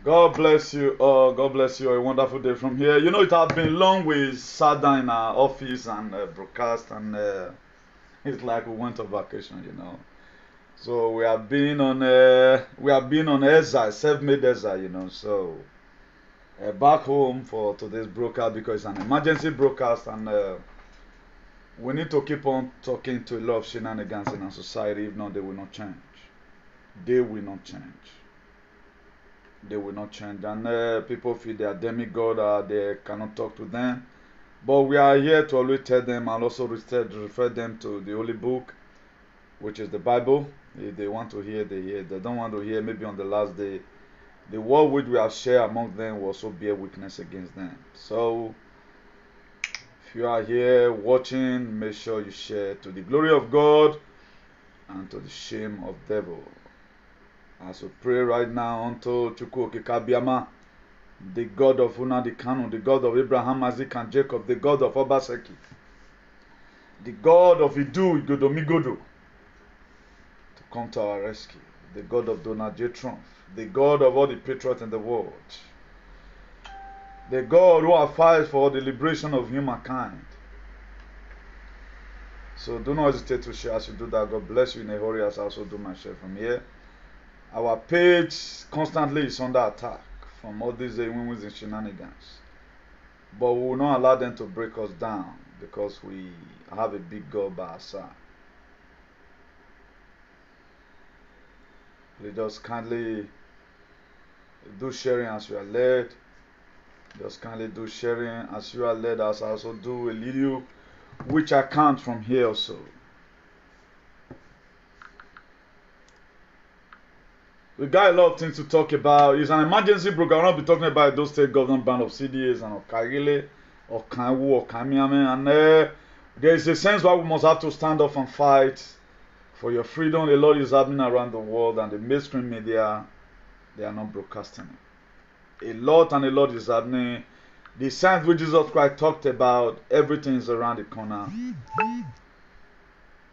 God bless you. God bless you. A wonderful day from here. You know, it has been long we sat down in our office and broadcast, and it's like we went on vacation. So we have been on exile, self-made exile. So back home for today's broadcast because it's an emergency broadcast, and we need to keep on talking to a lot of shenanigans in our society. If not, they will not change. They will not change. They will not change. And people feel they are demigod, they cannot talk to them. But we are here to always tell them and also refer them to the Holy Book, which is the Bible. If they want to hear, they hear. If they don't want to hear, maybe on the last day, the word which we have shared among them will also bear witness against them. So, if you are here watching, make sure you share to the glory of God and to the shame of devil. As we pray right now unto Chukwu Kabiama, the God of Nnamdi Kanu, the God of Abraham, Isaac, and Jacob, the God of Obaseki, the God of Idu Igodomigodo, to come to our rescue, the God of Donald J. Trump, the God of all the patriots in the world, the God who has fight for the liberation of humankind. So do not hesitate to share as you do that. God bless you in a hurry as I also do my share from here. Our page constantly is under attack from all these women's and shenanigans. But we will not allow them to break us down because we have a big God by our side. Please just kindly do sharing as you are led. Just kindly do sharing as you are led, as I also do a little, which I count from here also. We got a lot of things to talk about. It's an emergency program. I'll not be talking about those state government band of CDAs and of Kagile, or Kanwu, or Kamiame. And there is a sense why we must have to stand up and fight for your freedom. A lot is happening around the world, and the mainstream media, they are not broadcasting it. A lot is happening. The signs which Jesus Christ talked about, everything is around the corner.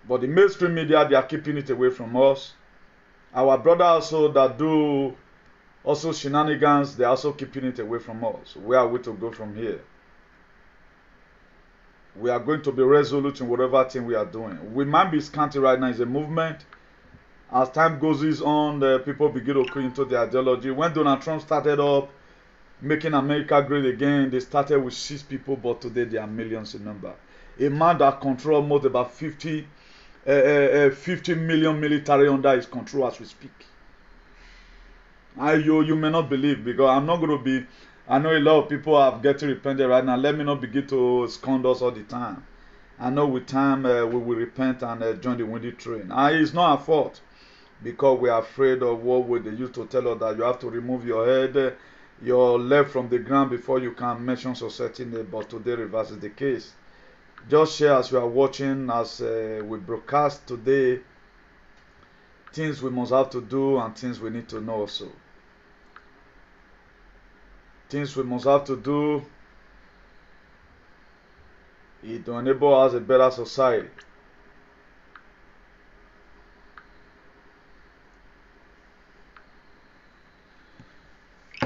But the mainstream media, they are keeping it away from us. Our brother also that do also shenanigans, they are also keeping it away from us. Where are we to go from here? We are going to be resolute in whatever thing we are doing. We might be scanty right now. It's a movement. As time goes on, the people begin to come into the ideology. When Donald Trump started up making America great again, they started with 6 people, but today there are millions in number. A man that controls almost about 50 million military under his control as we speak. You may not believe, because I'm not going to be. I know a lot of people are getting repented right now. Let me not begin to scold us all the time. I know with time we will repent and join the windy train. It's not our fault, because we are afraid of what they used to tell us, that you have to remove your head, your leg from the ground before you can mention society. But today reverse is the case. Just share as you are watching, as we broadcast today, things we must have to do and things we need to know also. Things we must have to do to enable us a better society.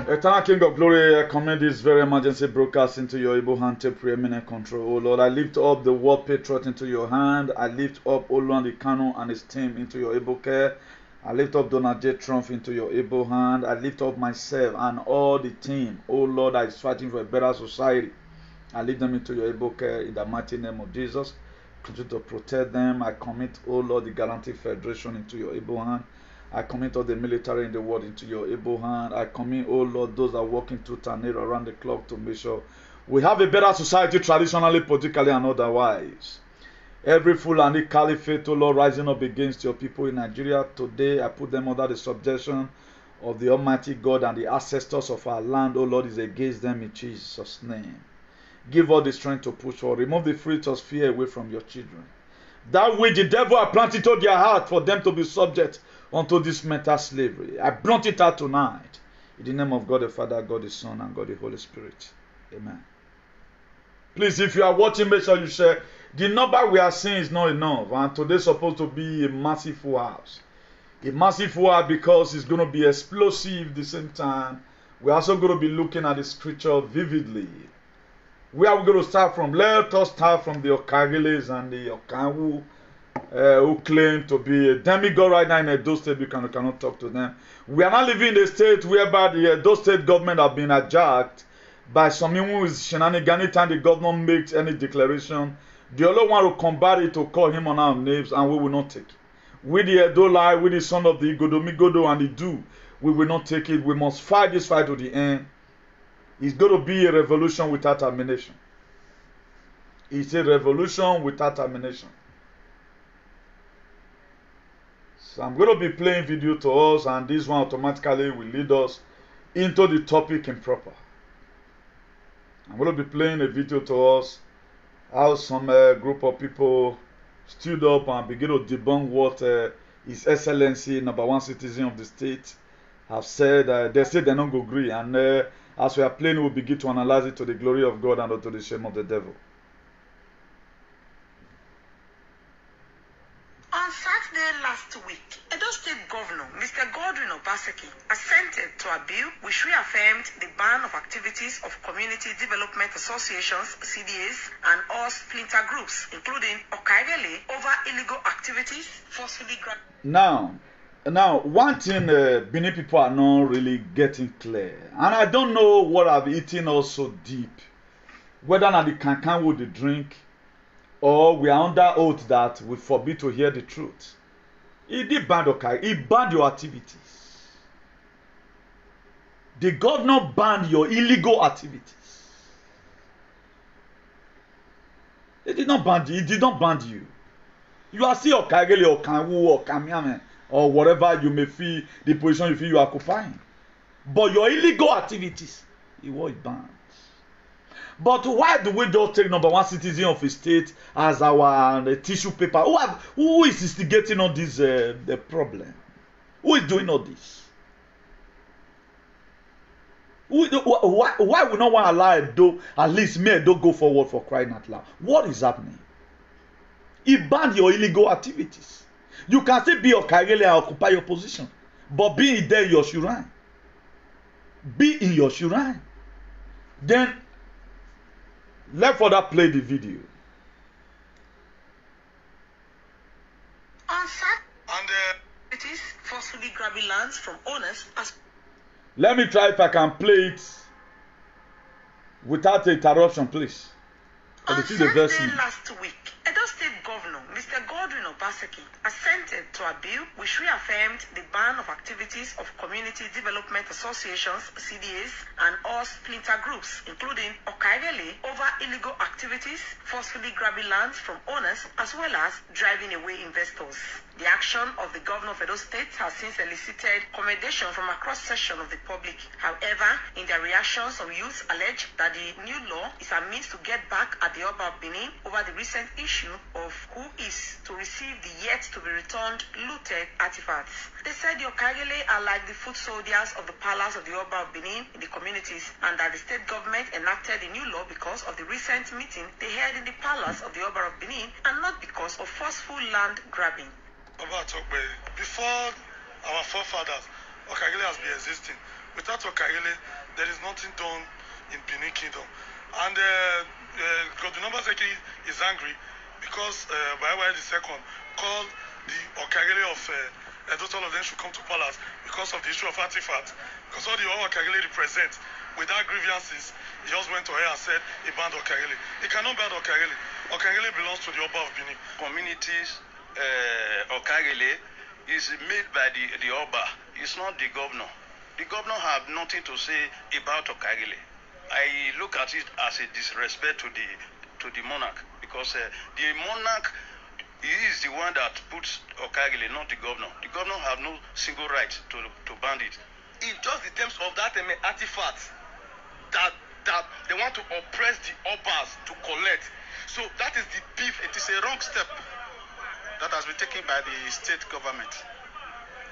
Eternal King of Glory, I commend this very emergency broadcast into your able hand, take preeminent control. Oh Lord, I lift up the world patriot into your hand. I lift up Nnamdi Kanu and his team into your able care. I lift up Donald J. Trump into your able hand. I lift up myself and all the team, oh Lord, that is fighting for a better society. I lift them into your able care in the mighty name of Jesus. Continue to protect them. I commit, oh Lord, the Galactic Federation into your able hand. I commit all the military in the world into your able hand. I commit, oh Lord, those that are working tooth and nail around the clock to make sure we have a better society traditionally, politically, and otherwise. Every Fulani caliphate, oh Lord, rising up against your people in Nigeria today, I put them under the subjection of the Almighty God, and the ancestors of our land, oh Lord, is against them in Jesus' name. Give all the strength to push forward. Remove the fruit of fear away from your children. That which the devil has planted to their heart for them to be subject unto this mental slavery, I blunt it out tonight. In the name of God the Father, God the Son, and God the Holy Spirit. Amen. Please, if you are watching, make sure you share. The number we are seeing is not enough, and today's supposed to be a massive full house. A massive full house because it's going to be explosive at the same time. We're also going to be looking at the scripture vividly. Where are we going to start from? Let us start from the Okagiles and the Okanwu who claim to be a demigod right now in Edo State. We cannot talk to them. We are not living in a state whereby the Edo State government have been hijacked by someone who is shenanigan. Anytime the government makes any declaration, the only one who combat it to call him on our names, and we will not take it. With the Edo lie, with the son of the Igodomigodo and the do, we will not take it. We must fight this fight to the end. It's going to be a revolution without termination. It's a revolution without termination. So I'm going to be playing video to us, and this one automatically will lead us into the topic in proper. I'm going to be playing a video to us how some group of people stood up and begin to debunk what His Excellency, number one citizen of the state, have said. They said they don't go agree, and as we are playing, we'll begin to analyze it to the glory of God and to the shame of the devil. On Saturday last week, Edo State Governor Mr. Godwin Obaseki assented to a bill which reaffirmed the ban of activities of Community Development Associations, CDAs, and all splinter groups, including Okaigele, over illegal activities forcefully Now, one thing Benin people are not really getting clear, and I don't know what I've eaten also deep, whether not the cancan with the drink, or we are under oath that we forbid to hear the truth. He did ban he banned your activities. The governor banned your illegal activities. He did not ban you. He did not ban you. You are still Okagele or Kanwu or Kamiame or whatever you may feel, the position you feel you are occupying. But your illegal activities, he was banned. But why do we just take number one citizen of a state as our tissue paper? Who is instigating all this the problem? Who is doing all this? Why we not want to allow Edo, at least me Edo go forward for crying out loud? What is happening? He banned your illegal activities. You can still be Okagele and occupy your position, but be there in your shrine. Be in your shrine. Then let further play the video. On Saturday, it is forcefully grabbing lands from owners as. Let me try if I can play it without interruption, please. On Saturday last week, Edo State Governor Mr. Godwin Obaseki assented to a bill which reaffirmed the ban of activities of Community Development Associations, CDAs, and all splinter groups, including Okaigele, over illegal activities, forcefully grabbing lands from owners, as well as driving away investors. The action of the governor of Edo State has since elicited commendation from a cross-section of the public. However, in their reaction, some youths allege that the new law is a means to get back at the Oba of Benin over the recent issue of who is to receive the yet-to-be-returned looted artifacts. They said the Okaigele are like the foot soldiers of the palace of the Oba of Benin in the communities, and that the state government enacted the new law because of the recent meeting they held in the palace of the Oba of Benin, and not because of forceful land grabbing. Before our forefathers, Okaigele has been existing. Without Okaigele, there is nothing done in Benin Kingdom. And Godwin Obaseki is angry because Baiwa II called the Okaigele of Edo, all of them should come to palace because of the issue of artifacts. Because all the Okaigele represent, without grievances, he just went to her and said he banned Okaigele. He cannot ban Okaigele. Okaigele belongs to the Oba of Benin. Communities, Okaigele is made by the Oba. It's not the governor. The governor have nothing to say about Okaigele. I look at it as a disrespect to the monarch, because the monarch is the one that puts Okaigele, not the governor. The governor have no single right to ban it. It's just the terms of that artifact that they want to oppress the Obas to collect. So that is the beef. It is a wrong step that has been taken by the state government,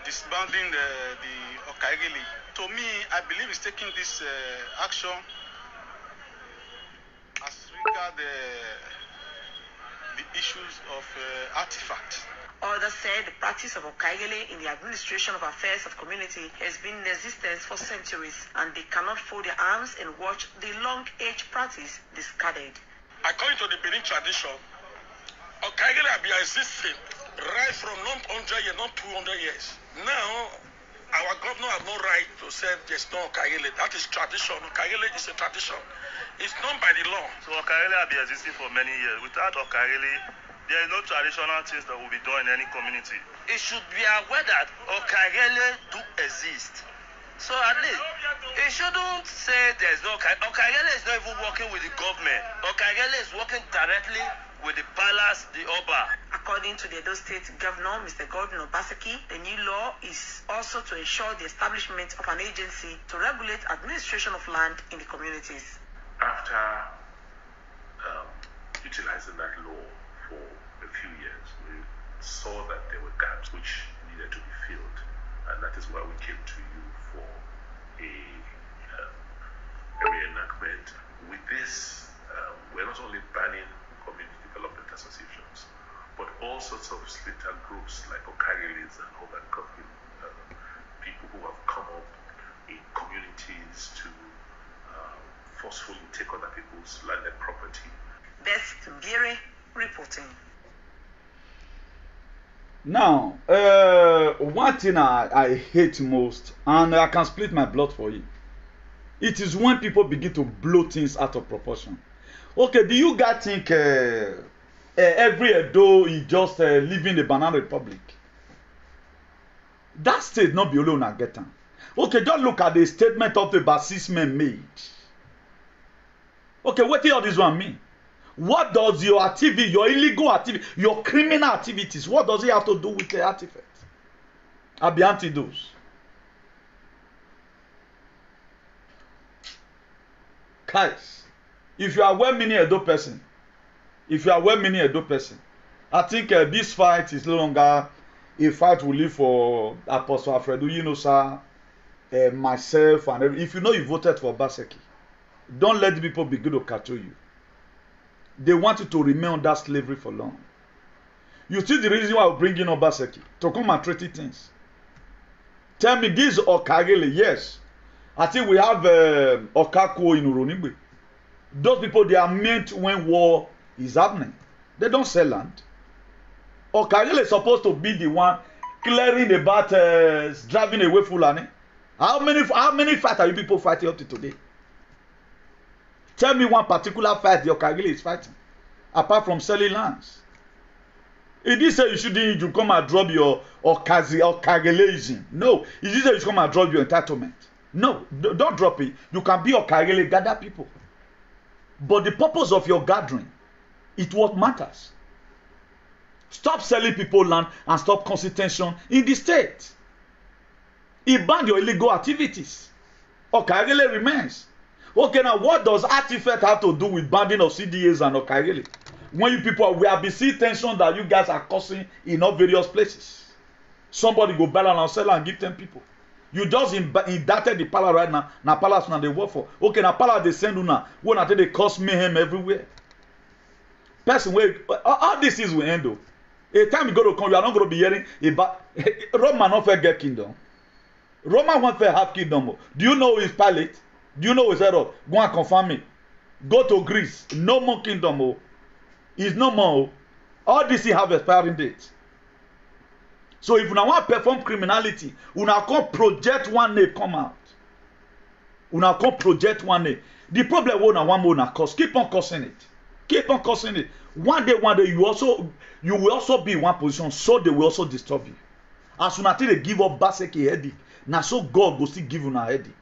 disbanding the Okaigele. To me, I believe it's taking this action as regard the issues of artifacts. Others said the practice of Okaigele in the administration of affairs of community has been in existence for centuries, and they cannot fold their arms and watch the long-age practice discarded. According to the Benin tradition, Okaigele has been existing right from not 100 years, not 200 years. Now, our governor has no right to say there's no Okaigele. That is tradition. Okaigele is a tradition. It's done by the law. So Okaigele has been existing for many years. Without Okaigele, there is no traditional things that will be done in any community. It should be aware that Okaigele do exist. So at least, it shouldn't say there's no Okaigele. Okaigele is not even working with the government. Okaigele is working directly with the palace, the Oba. According to the Edo State Governor, Mr. Godwin Obaseki, the new law is also to ensure the establishment of an agency to regulate administration of land in the communities. After utilizing that law for a few years, we saw that there were gaps which needed to be filled, and that is why we came to you for a reenactment. With this, we're not only banning community development associations, but all sorts of splinter groups like Okaigeles and other people who have come up in communities to forcefully take other people's landed property. Best Mbiri reporting. Now, one thing I hate most, and I can split my blood for it, it is when people begin to blow things out of proportion. Okay, do you guys think every Edo is just living the Banana Republic? That state not be alone and get them. Okay, just look at the statement of the Basis men made. Okay, what do all this one mean? What does your activity, your illegal activity, your criminal activities, what does it have to do with the artifact? I'll be anti-those. Guys, if you are well-meaning Edo person, I think this fight is no longer a fight we live for Apostle Alfredo, you know, sir, myself, and everything. If you know you voted for Obaseki, don't let the people begin to control you. They want you to remain under slavery for long. You see the reason why I bring in Obaseki? To come and treat things. Tell me, this Okaigele, yes. I think we have Okako in Uronigbe. Those people, they are meant when war is happening. They don't sell land. Okaigele is supposed to be the one clearing the battles, driving away Fulani. How many fights are you people fighting up to today? Tell me one particular fight the Okaigele is fighting, apart from selling lands. It didn't say you should come and drop your Okaigeleism. No, it didn't say you should come and drop your entitlement. No, don't drop it. You can be Okaigele, gather people. But the purpose of your gathering, it's what matters. Stop selling people land and stop causing tension in the state. It banned your illegal activities. Okaigele remains. Okay, now what does artifact have to do with banding of CDAs and Okaigele? When you people, we have been seeing tension that you guys are causing in all various places. Somebody go balance and sell and give 10 people. You just indicted the palace right now. Now palace now they work for. Okay, now palace they send you now. When I tell they cause mayhem everywhere. Person where all this is will end though. A time you go to come, you are not going to be hearing about Roma not fair get kingdom. Roma won't fair have kingdom. Do you know his Pilate? Do you know his head up? Go and confirm it. Go to Greece. No more kingdom. Oh. It's no more. All this have expiring dates. So if you want to perform criminality, you can't project one day come out. You can't project one day. The problem is one more cause. Keep on causing it. Keep on causing it. One day, you will also be in one position, so they will also disturb you. As soon as they give up Baseki headache, now so God will still give you a headache.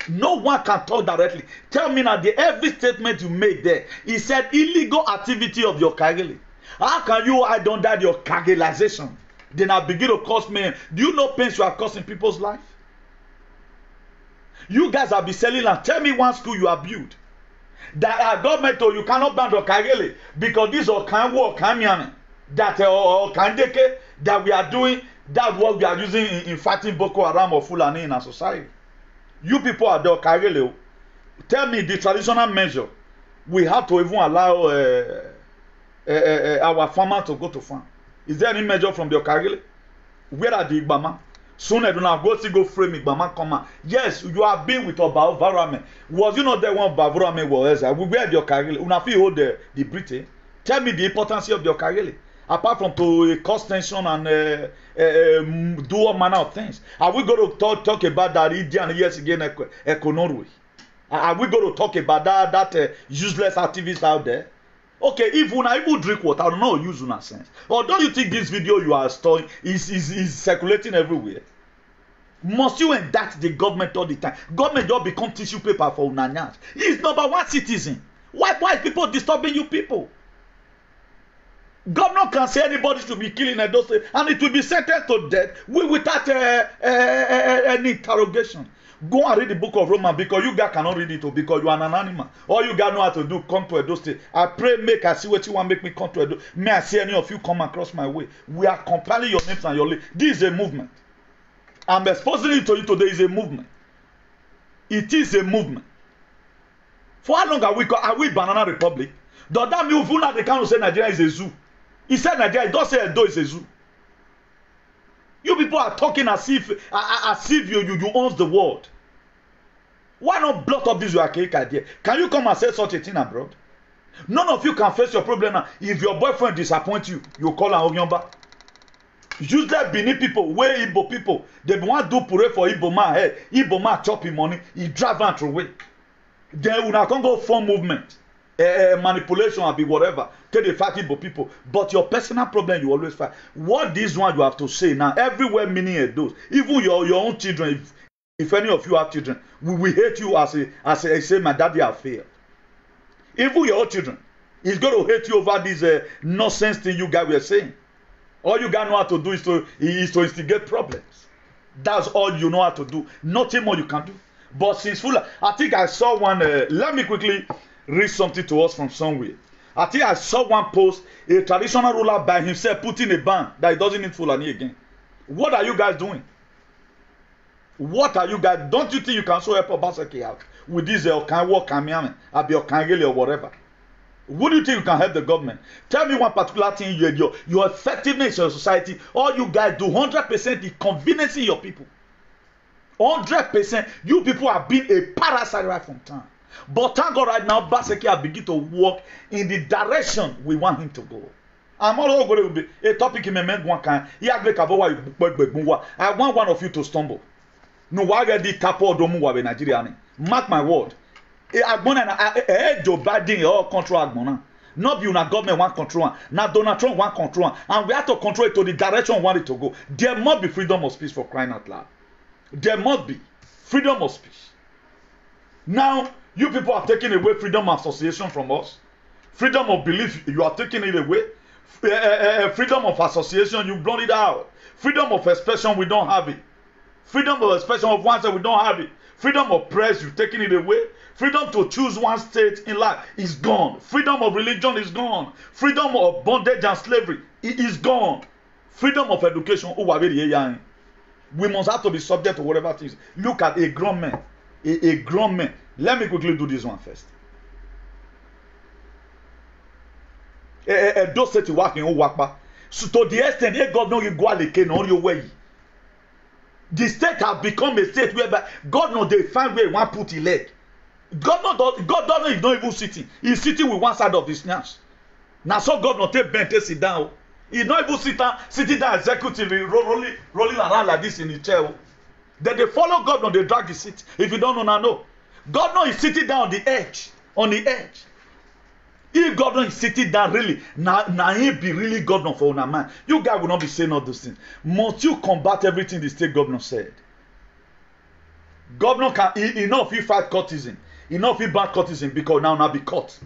No one can talk directly. Tell me now, every statement you made there, he said illegal activity of your Okaigele. How can you hide under your Okagelization? Then I begin to cause me. Do you know pains you are causing people's life? You guys have been selling land. Tell me one school you have built. That government told you cannot ban Okaigele because this Okanwo Okamiame that Okandeke that we are doing, that's what we are using in fighting Boko Haram or Fulani in our society. You people are the Okaigele. Tell me the traditional measure we have to even allow our farmer to go to farm? Is there any measure from the Okagile? Where are the Igbama? Soon I do not go frame Igbama come out. Yes, you have been with Oba Varame. Was you not there when Oba Varame was? We wear the Okagile. Una fi hold the Britain. Tell me the importance of the Okagile. Apart from to cause tension and do all manner of things. Are we going to talk about that Indian yes again Econorwe? Are we going to talk about that useless activist out there? Okay, if una even drink water, I don't know use una sense. Or don't you think this video you are storing is circulating everywhere? Must you indict the government all the time? Government just become tissue paper for una. He's number one citizen. Why people disturbing you people? Governor can say anybody should be killing Edo State and it will be sentenced to death without any interrogation. Go and read the book of Romans because you guys cannot read it because you are an animal. All you guys know how to do, come to Edo State. I pray, make I see what you want, make me come to Edo. May I see any of you come across my way. We are compiling your names and your list. This is a movement. I'm exposing it to you today. Is a movement. It is a movement. For how long are we Banana Republic? Does that mean Ufuna they can't say Nigeria is a zoo? He said Nigeria, he don't say Edo is a zoo. You people are talking as if you own the world. Why not blot up this your archaic idea? Can you come and say such a thing abroad? None of you can face your problem now. If your boyfriend disappoints you, you call an Obiomba. Useless Benin people, way Igbo people, they want to do pure for Igbo man head. Igbo man chop him money, he drive and throw away. Then we not go form movement. Manipulation or be whatever, tell the fight Igbo people, but your personal problem you always fight. What this one you have to say now, everywhere meaning it does. Even your own children, if any of you have children, we will hate you as a say my daddy have failed. Even your own children, he's going to hate you over this nonsense thing you guys were saying. All you guys know how to do is to instigate problems. That's all you know how to do. Nothing more you can do. But since Fuller, I think I saw one. Let me quickly read something to us from somewhere. I think I saw one post, a traditional ruler by himself putting a ban that he doesn't need Fulani again. What are you guys doing? What are you guys? Don't you think you can also help Obaseki out with this Okanwo Kamiame, Abi Okangele or whatever? What do you think you can help the government? Tell me one particular thing your effectiveness in your society. All you guys do 100% is conveniencing your people. 100%. You people have been a parasite right from time. But thank God right now, Obaseki has begun to walk in the direction we want him to go. I'm all going to be a topic in my mind one kind. I want one of you to stumble. No, why get the tapo domu wa Nigeria? Mark my word. Joe Biden all control Agbona. Not be una government want control. Now Donald Trump want control. And we have to control it to the direction we want it to go. There must be freedom of speech for crying out loud. There must be freedom of speech. Now, you people are taking away freedom of association from us. Freedom of belief, you are taking it away. Freedom of association, you blown it out. Freedom of expression, we don't have it. Freedom of expression of oneself, we don't have it. Freedom of press, you're taking it away. Freedom to choose one state in life is gone. Freedom of religion is gone. Freedom of bondage and slavery is gone. Freedom of education, we must have to be subject to whatever things. Look at a grown man. A grown man. Let me quickly do this one first. Those set working on Wakpa. So to the extent that governor you go aleke on your way. The state has become a state whereby God knows they find where he want put his leg. God doesn't is not even sitting. He's sitting with one side of his snatch. Now so God not take bent sit down. He's not even sitting down executively rolling around like this in the chair. Then they follow God on they drag the seat. If you don't know now, no. God is sitting down on the edge. On the edge. If God is sitting down really, now he be really governor for una man. You guys will not be saying all those things. Must you combat everything the state governor said? Governor can enough he fight courtesan. Enough he ban courtesan because now be caught.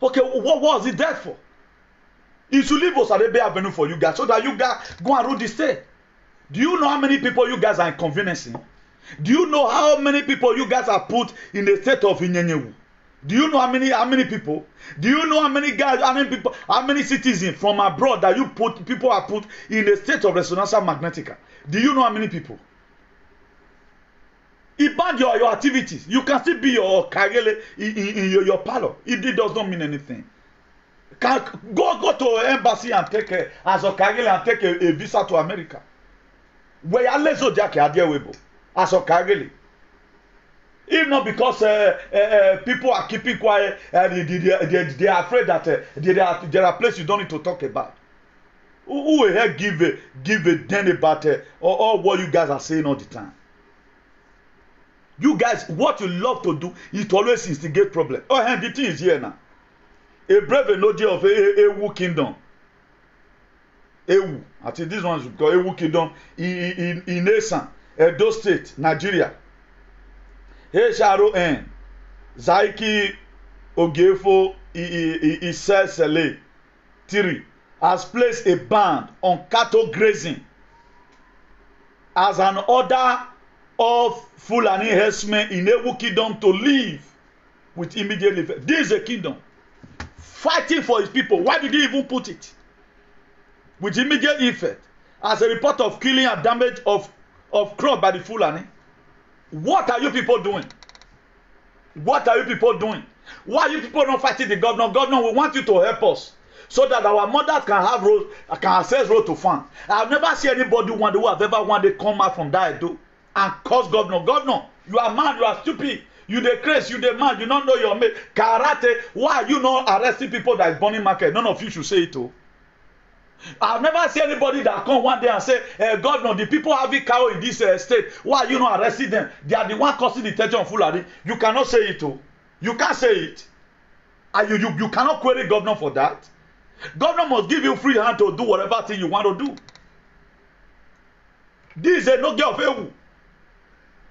Okay, what was it there for? He should leave Osadebe Avenue for you guys so that you guys go and rule the state. Do you know how many people you guys are inconveniencing? Do you know how many people you guys are put in the state of Inyenyewu? Do you know how many people? Do you know how many guys, how many citizens from abroad that people are put in the state of Resonanza Magnetica? Do you know how many people? It banned your activities. You can still be your kagele in your parlor. It does not mean anything. Can go to embassy and take as Okagele and take a visa to America. Where you lezo jake adiewebo as Okagele. If not because people are keeping quiet, they are afraid that there are places you don't need to talk about. Who will here give a damn about all what you guys are saying all the time? You guys, what you love to do is to always instigate problem. Oh, and the thing is here now. A brave energy of Ewu kingdom. Ewu. I think this one is called Ewu kingdom in Esan, Edo State, Nigeria. HRON, Zaiki Ogefo Isesele Tiri has placed a ban on cattle grazing as an order of Fulani herdsmen in Ewu kingdom to leave with immediate effect. This is a kingdom fighting for his people. Why did he even put it? With immediate effect as a report of killing and damage of crop by the Fulani. What are you people doing? What are you people doing? Why are you people not fighting the governor? Governor, we want you to help us so that our mothers can have road, can access road to farm. I've never seen anybody who have ever wanted to come out from that Edo and cause governor. Governor, you are mad, you are stupid. You the crazy, you the mad, you don't know your mate. Karate, why are you not arresting people that is burning market? None of you should say it too. I've never seen anybody that come one day and say, Governor, the people having cow in this state, why are you not arresting them? They are the one causing the tension of Fulani. You cannot say it too. You can't say it. And you cannot query governor for that. Governor must give you free hand to do whatever thing you want to do. This is a no girl of Ewu.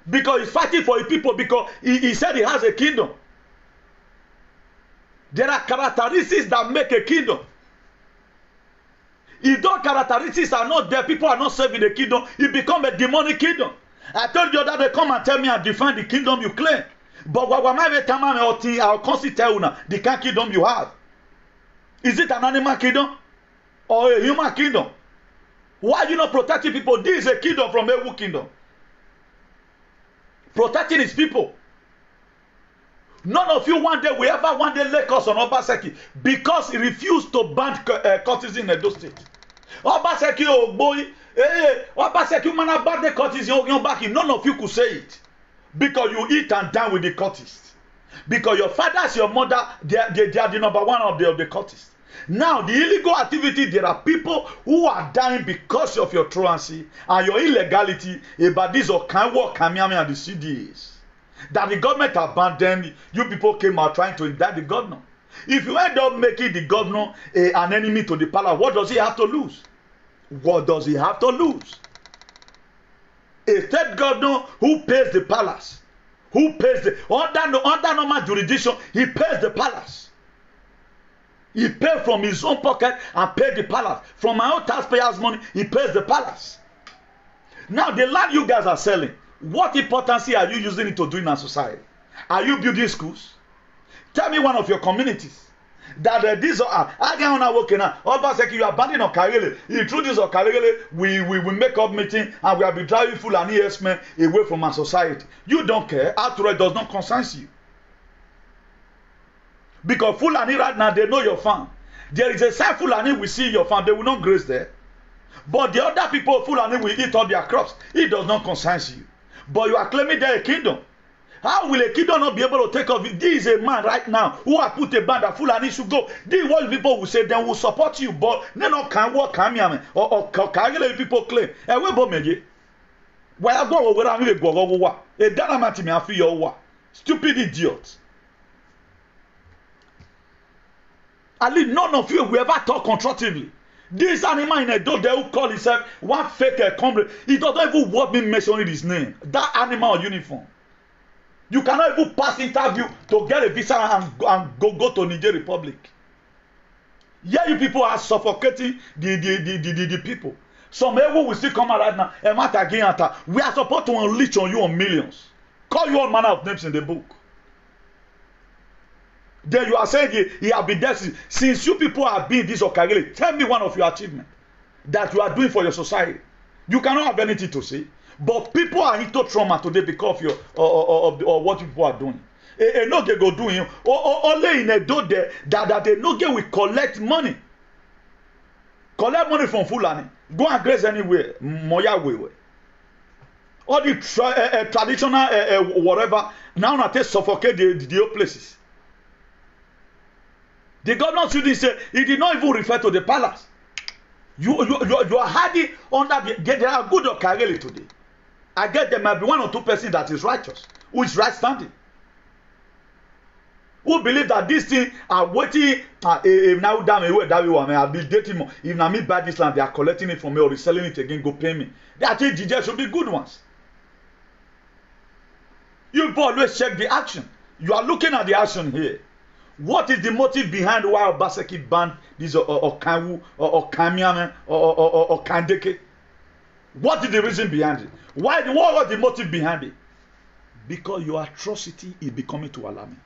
Because he's fighting for his people, because he said he has a kingdom. There are characteristics that make a kingdom. If those characteristics are not there, people are not serving the kingdom, it becomes a demonic kingdom. I told you that they come and tell me and define the kingdom you claim. But I'll constantly tell you now, the kind of kingdom you have. Is it an animal kingdom or a human kingdom? Why are you not protecting people? This is a kingdom from Ewu kingdom. Protecting his people. None of you one day will ever one day lay us on Obaseki because he refused to ban courtesan in Edo State. Obaseki, oh boy, Obaseki, man, about the courtesan back. None of you could say it because you eat and dine with the courtists. Because your fathers, your mother, they are the number one of the courtists. Now, the illegal activity, there are people who are dying because of your truancy and your illegality about this Okanwo, Kamiami, and the CDAs. That the government abandoned, you people came out trying to indict the governor. If you end up making the governor an enemy to the palace, what does he have to lose? What does he have to lose? A state governor who pays the palace, who pays the, under normal jurisdiction, he pays the palace. He paid from his own pocket and paid the palace. From my own taxpayers' money, he pays the palace. Now, the land you guys are selling, what importance are you using it to do in our society? Are you building schools? Tell me one of your communities that these are. I can't now work now. Obaseki, you abandon Okagele. Through this Okagele, we make up meeting and we have been driving Fulani herdsmen away from our society. You don't care. After it does not concern you. Because Fulani right now, they know your farm. There is a side Fulani will see your farm, they will not graze there. But the other people, Fulani, will eat all their crops. It does not concern you. But you are claiming they're a kingdom. How will a kingdom not be able to take off it? This is a man right now who has put a ban that Fulani should go. This is what people will say, then will support you. But they no can work, or can people claim. And we both make it. Why I go over and go over? A dynamite me and feel your war. Stupid idiots. At least none of you will ever talk constructively. This animal in a dog, they will call himself one fake comrade. He doesn't even want me mentioning his name. That animal uniform. You cannot even pass interview to get a visa and go to Niger Republic. Yeah, you people are suffocating the people. Some people will still come out right now. We are supposed to unleash on you on millions. Call you all manner of names in the book. Then you are saying he has been there since you people have been this Okagele. Tell me one of your achievements that you are doing for your society. You cannot have anything to say. But people are into trauma today because of your or what people are doing. Enoge go do him. Only in Edo there that Enoge will collect money. Collect money from Fulani. Go and graze anywhere. Moya way. All the traditional whatever. Now not take suffocate the old places. The governor shouldn't say, he did not even refer to the palace. You are hiding under there are good Okagele today. I get there might be 1 or 2 persons that is righteous, who is right standing. Who believe that this thing are waiting if now damn away that way I'll be dating more. If now me buy this land, they are collecting it from me or reselling it again, go pay me. That DJ should be good ones. You always check the action. You are looking at the action here. What is the motive behind why Obaseki banned this Okanwu or Kamiame or Kandeke? What is the reason behind it? What was the motive behind it? Because your atrocity is becoming too alarming.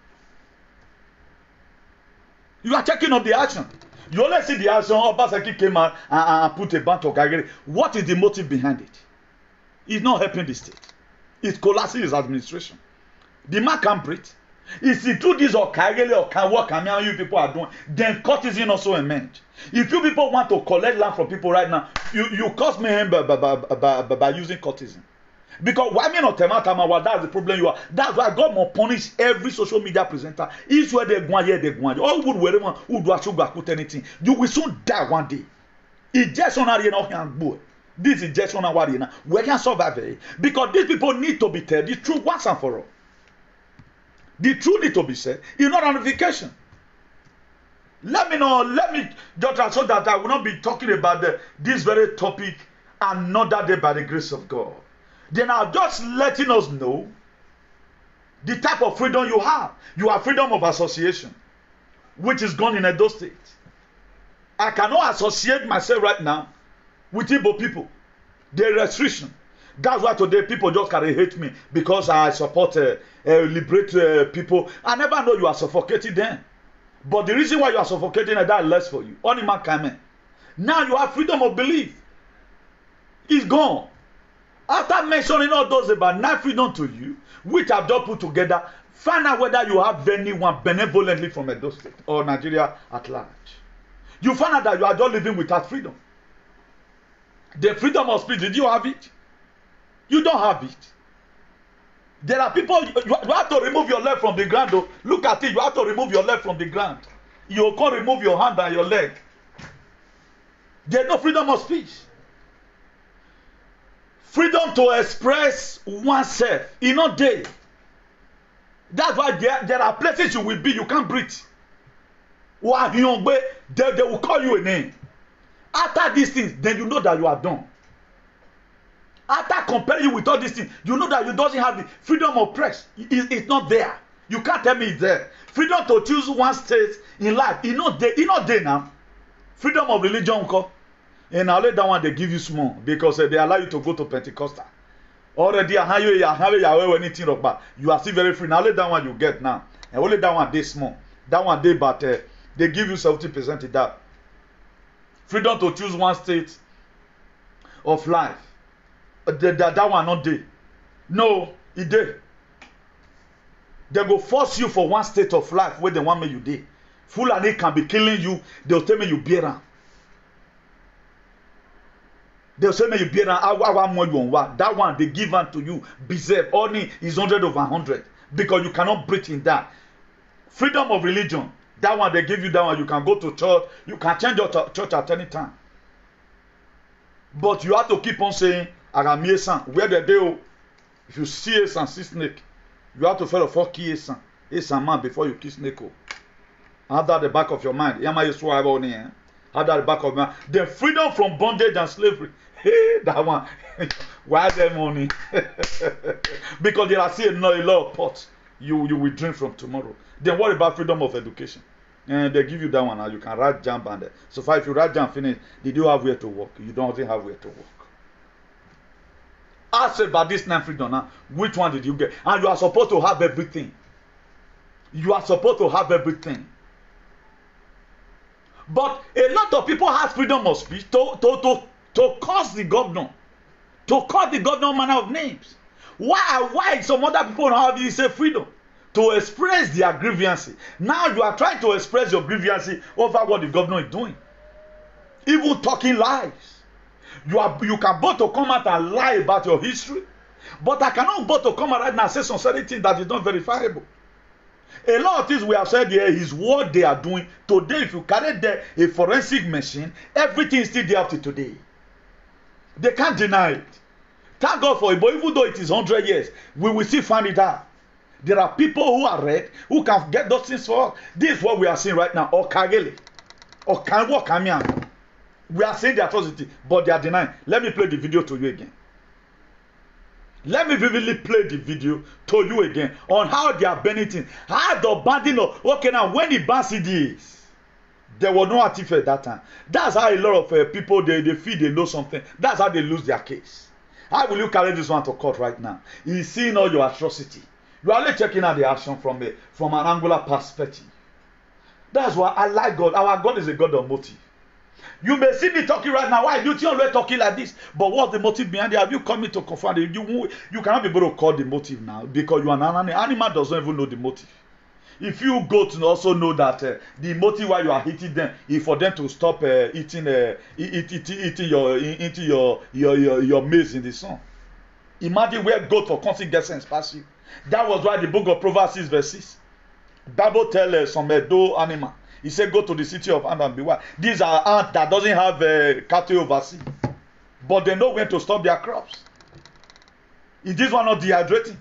You are taking up the action. You only see the action. Obaseki came out and put a ban to Kagere. What is the motive behind it? It's not helping the state. It's collapsing his administration. The man can't breathe. If you do this or Kagere or can work, and you people are doing, then courtesan also emerge. If you people want to collect land from people right now, you cause mayhem by using courtesan. Because why me not tell that's the problem you are. That's why God must punish every social media presenter. Each where they go here, they go on. All good wherever who do actually put anything. You will soon die one day. It's just on our This is just on our we can survive it. Because these people need to be told the truth once and for all. The truth need to be said. It's not ramification. Let me just so that I will not be talking about this very topic another day by the grace of God. Then I'm just letting us know the type of freedom you have. You have freedom of association, which is gone in Edo State. I cannot associate myself right now with Igbo people. The restriction. That's why today people just can hate me because I support liberate people. I never know you are suffocating them. But the reason why you are suffocating that is less for you. Only man can. Now you have freedom of belief. It's gone. After mentioning all those about not freedom to you, which I've just put together, find out whether you have anyone benevolently from Edo State or Nigeria at large. You find out that you are just living without freedom. The freedom of speech, did you have it? You don't have it. There are people, you have to remove your leg from the ground. Though. Look at it, you have to remove your leg from the ground. You can't remove your hand and your leg. There's no freedom of speech. Freedom to express oneself is not there. That's why there are places you will be, you can't breathe. They will call you a name. After these things, then you know that you are done. After comparing you with all these things, you know that you doesn't have the freedom of press. It's not there. You can't tell me it's there. Freedom to choose one state in life, it's not there now. Freedom of religion, and I'll let that one they give you small because they allow you to go to Pentecostal. Already, you are still very free. Now let that one you get now. And only that one they small. That one they but they give you 70% in that. Freedom to choose one state of life. That one not there. No, it there. They go force you for one state of life where they want me you there. Fulani can be killing you. They'll tell me you bear around. They'll say me you bear around. That one they give unto you. Reserve. Only is 100 over 100 because you cannot breathe in that. Freedom of religion. That one they give you. That one you can go to church. You can change your church at any time. But you have to keep on saying. Where the deal, if you see a see snake, you have to follow 4 key a man before you kiss snake. Have that at the back of your mind. Have that at the back of your mind. The freedom from bondage and slavery. Hey, that one. Why the money? Because there are still a lot of pots you will drink from tomorrow. Then what about freedom of education? And they give you that one now. You can write jump and so far if you write jump finish, did you have where to work? You don't have where to work. Ask about this nine freedom now. Which one did you get? And you are supposed to have everything. You are supposed to have everything. But a lot of people have freedom of speech to curse the governor. To call the governor manner of names. Why some other people don't have this freedom? to express their grievance. Now you are trying to express your grievance over what the governor is doing. Even talking lies. You can both to come out and lie about your history, but I cannot both to come out right now and say some certain things that is not verifiable. A lot of things we have said here is what they are doing. Today, if you carry a forensic machine, everything is still there up to today. They can't deny it. Thank God for it, but even though it is 100 years, we will still find it out. There are people who are red who can get those things for us. This is what we are seeing right now. Okagele. Okamian. We are seeing the atrocity, but they are denying. Let me play the video to you again. Let me vividly play the video to you again on how they are benefiting. How the banding of, okay, now when the ban CDs, there was no artifact that time. That's how a lot of people, they feel they know something. That's how they lose their case. How will you carry this one to court right now? He's seeing all your atrocity. You are only checking out the action from an angular perspective. That's why I like God. Our God is a God of motive. You may see me talking right now. Why do you always talking like this? But what's the motive behind it? Have you come to confront it? You cannot be able to call the motive now because you are an animal. Animal doesn't even know the motive. If you go to also know that the motive why you are hitting them is for them to stop eating your maize in the sun. Imagine where goat for constant gets sense past you. That was why the book of Proverbs 6 verse 6. Bible tells some doe animal. He said, go to the city of ant and beware. These are ants that doesn't have cattle overseas. But they know when to stop their crops. Is this one not dehydrating?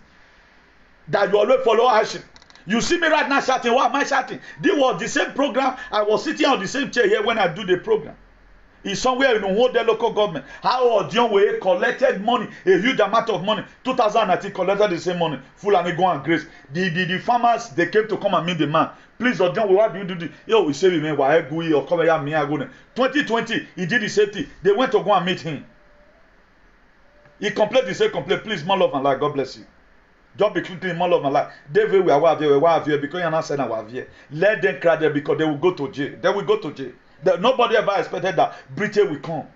That you always follow action. You see me right now shouting. Why am I shouting? This was the same program. I was sitting on the same chair here when I do the program. It's somewhere in the local government. How Odion Way collected money, a huge amount of money. 2019 collected the same money. Full and go and grace. The farmers, they came to come and meet the man. Please, Odion Way, what do you do? Yo, he said, man, why go or come here, me, I go. 2020, he did the same thing. They went to go and meet him. He complained, he said, complain, please, more love and life. God bless you. Just be clicking more love and life. David, we are here because you're not saying I was here. Let them cry there because they will go to jail. They will go to jail. Nobody ever expected that Britain will come.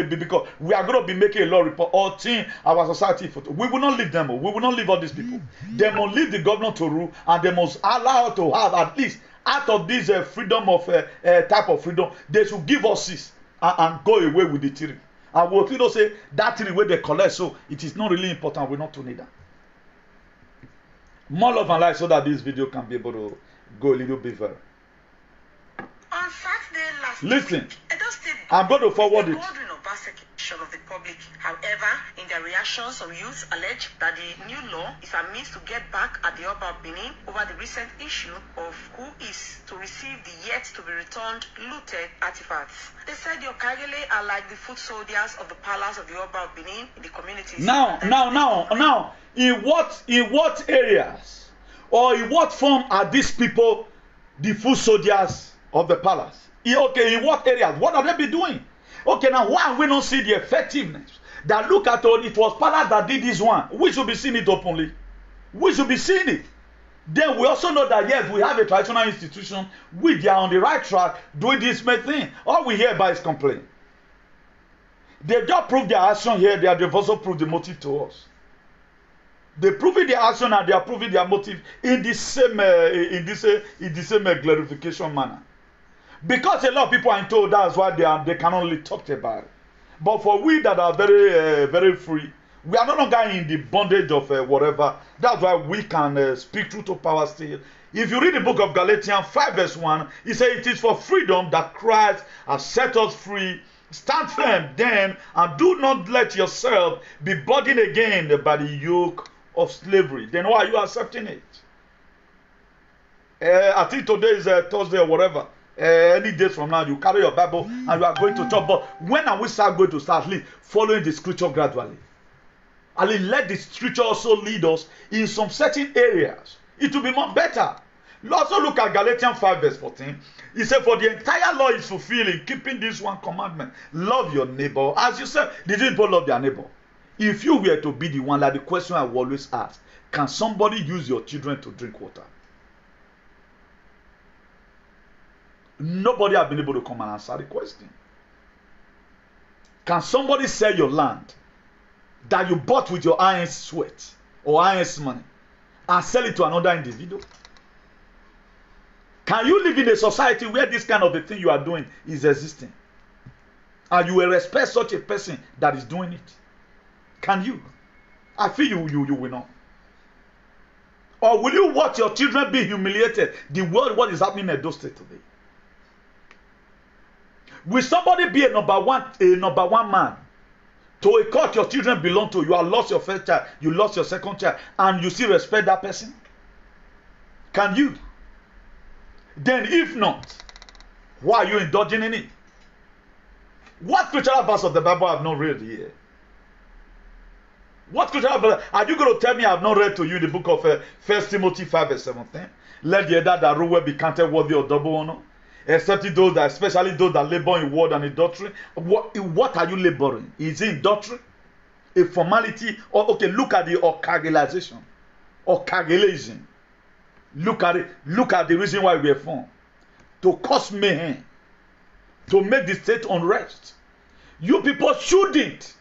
Because we are going to be making a law report or team our society. We will not leave them. We will not leave all these people. They must leave the governor to rule and they must allow to have at least out of this freedom of type of freedom, they should give us this and go away with the theory. And we'll you say that theory where they collect, so it is not really important. We're not to need that. More love and life so that this video can be able to go a little bit further. On Saturday last Listen, week, Edo State I'm going to forward it. Godwin Obaseki of the public. However, in their reactions, some youths allege that the new law is a means to get back at the Oba of Benin over the recent issue of who is to receive the yet to be returned looted artifacts. They said the Okagele are like the foot soldiers of the palace of the Oba of Benin in the communities. Now, in what areas or in what form are these people the foot soldiers of the palace? Okay, in what areas? What are they be doing? Okay, now why we don't see the effectiveness? That look at all, it was palace that did this one. We should be seeing it openly. We should be seeing it. Then we also know that yes, we have a traditional institution. They are on the right track doing this main thing. All we hear about is complaint. They just prove their action here. They've also proved the motive to us. They proving their action and they are proving their motive in the same glorification manner. Because a lot of people are told that's why they can only talk about it. But for we that are very very free, we are no longer in the bondage of whatever. That's why we can speak truth to power still. If you read the book of Galatians 5 verse 1, it says it is for freedom that Christ has set us free. Stand firm then and do not let yourself be burdened again by the yoke of slavery. Then why are you accepting it? I think today is Thursday or whatever. Any days from now, you carry your Bible and you are going to church. But when are we going to start following the scripture gradually? And let the scripture also lead us in some certain areas. It will be more better. Also look at Galatians 5 verse 14. He said, for the entire law is fulfilled in keeping this one commandment. Love your neighbor. As you said, did people love their neighbor? If you were to be the one, like the question I will always ask, can somebody use your children to drink water? Nobody has been able to come and answer the question. Can somebody sell your land that you bought with your iron sweat or iron money and sell it to another individual? Can you live in a society where this kind of a thing you are doing is existing? And you will respect such a person that is doing it? Can you? I feel you will not. Or will you watch your children be humiliated? The world, what is happening in Edo State today? Will somebody be a number one man to a court your children belong to? You have lost your first child, you lost your second child, and you still respect that person? Can you? Then if not, why are you indulging in it? What scriptural verse of the Bible I have not read here? What scriptural verse are you going to tell me I have not read to you the book of 1 Timothy 5:17? Let the elder that rule be counted worthy of double honor, except those that, especially those that labor in word and in doctrine. What are you laboring? Is it in doctrine? A formality? Or okay, look at the Okagelization. Okagelism. Look at it. Look at the reason why we are formed. To cause mayhem. To make the state unrest. You people shouldn't,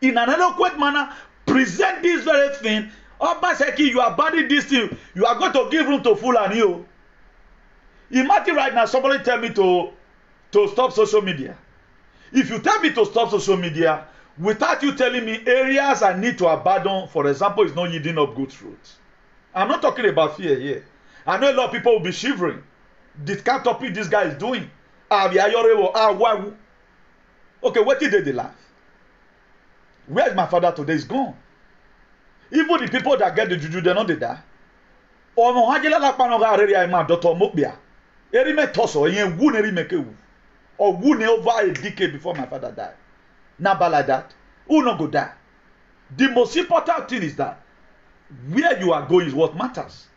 in an eloquent manner, present this very thing. Obaseki, you are banning this thing. You are going to give room to Fulani. You. Imagine right now somebody tell me to stop social media. If you tell me to stop social media, without you telling me areas I need to abandon, for example, is not yielding up good fruits. I'm not talking about fear here. I know a lot of people will be shivering. This kind of topic this guy is doing. Okay, what did they laugh? Where is my father today? He's gone. Even the people that get the juju, they know they die. Omo hajela la pano ga reri ai ma Dr. Mokbia. Eri me toso yen wu neri make wu. Or wu ne over a decade before my father died. Now like that, who no go die? The most important thing is that where you are going is what matters.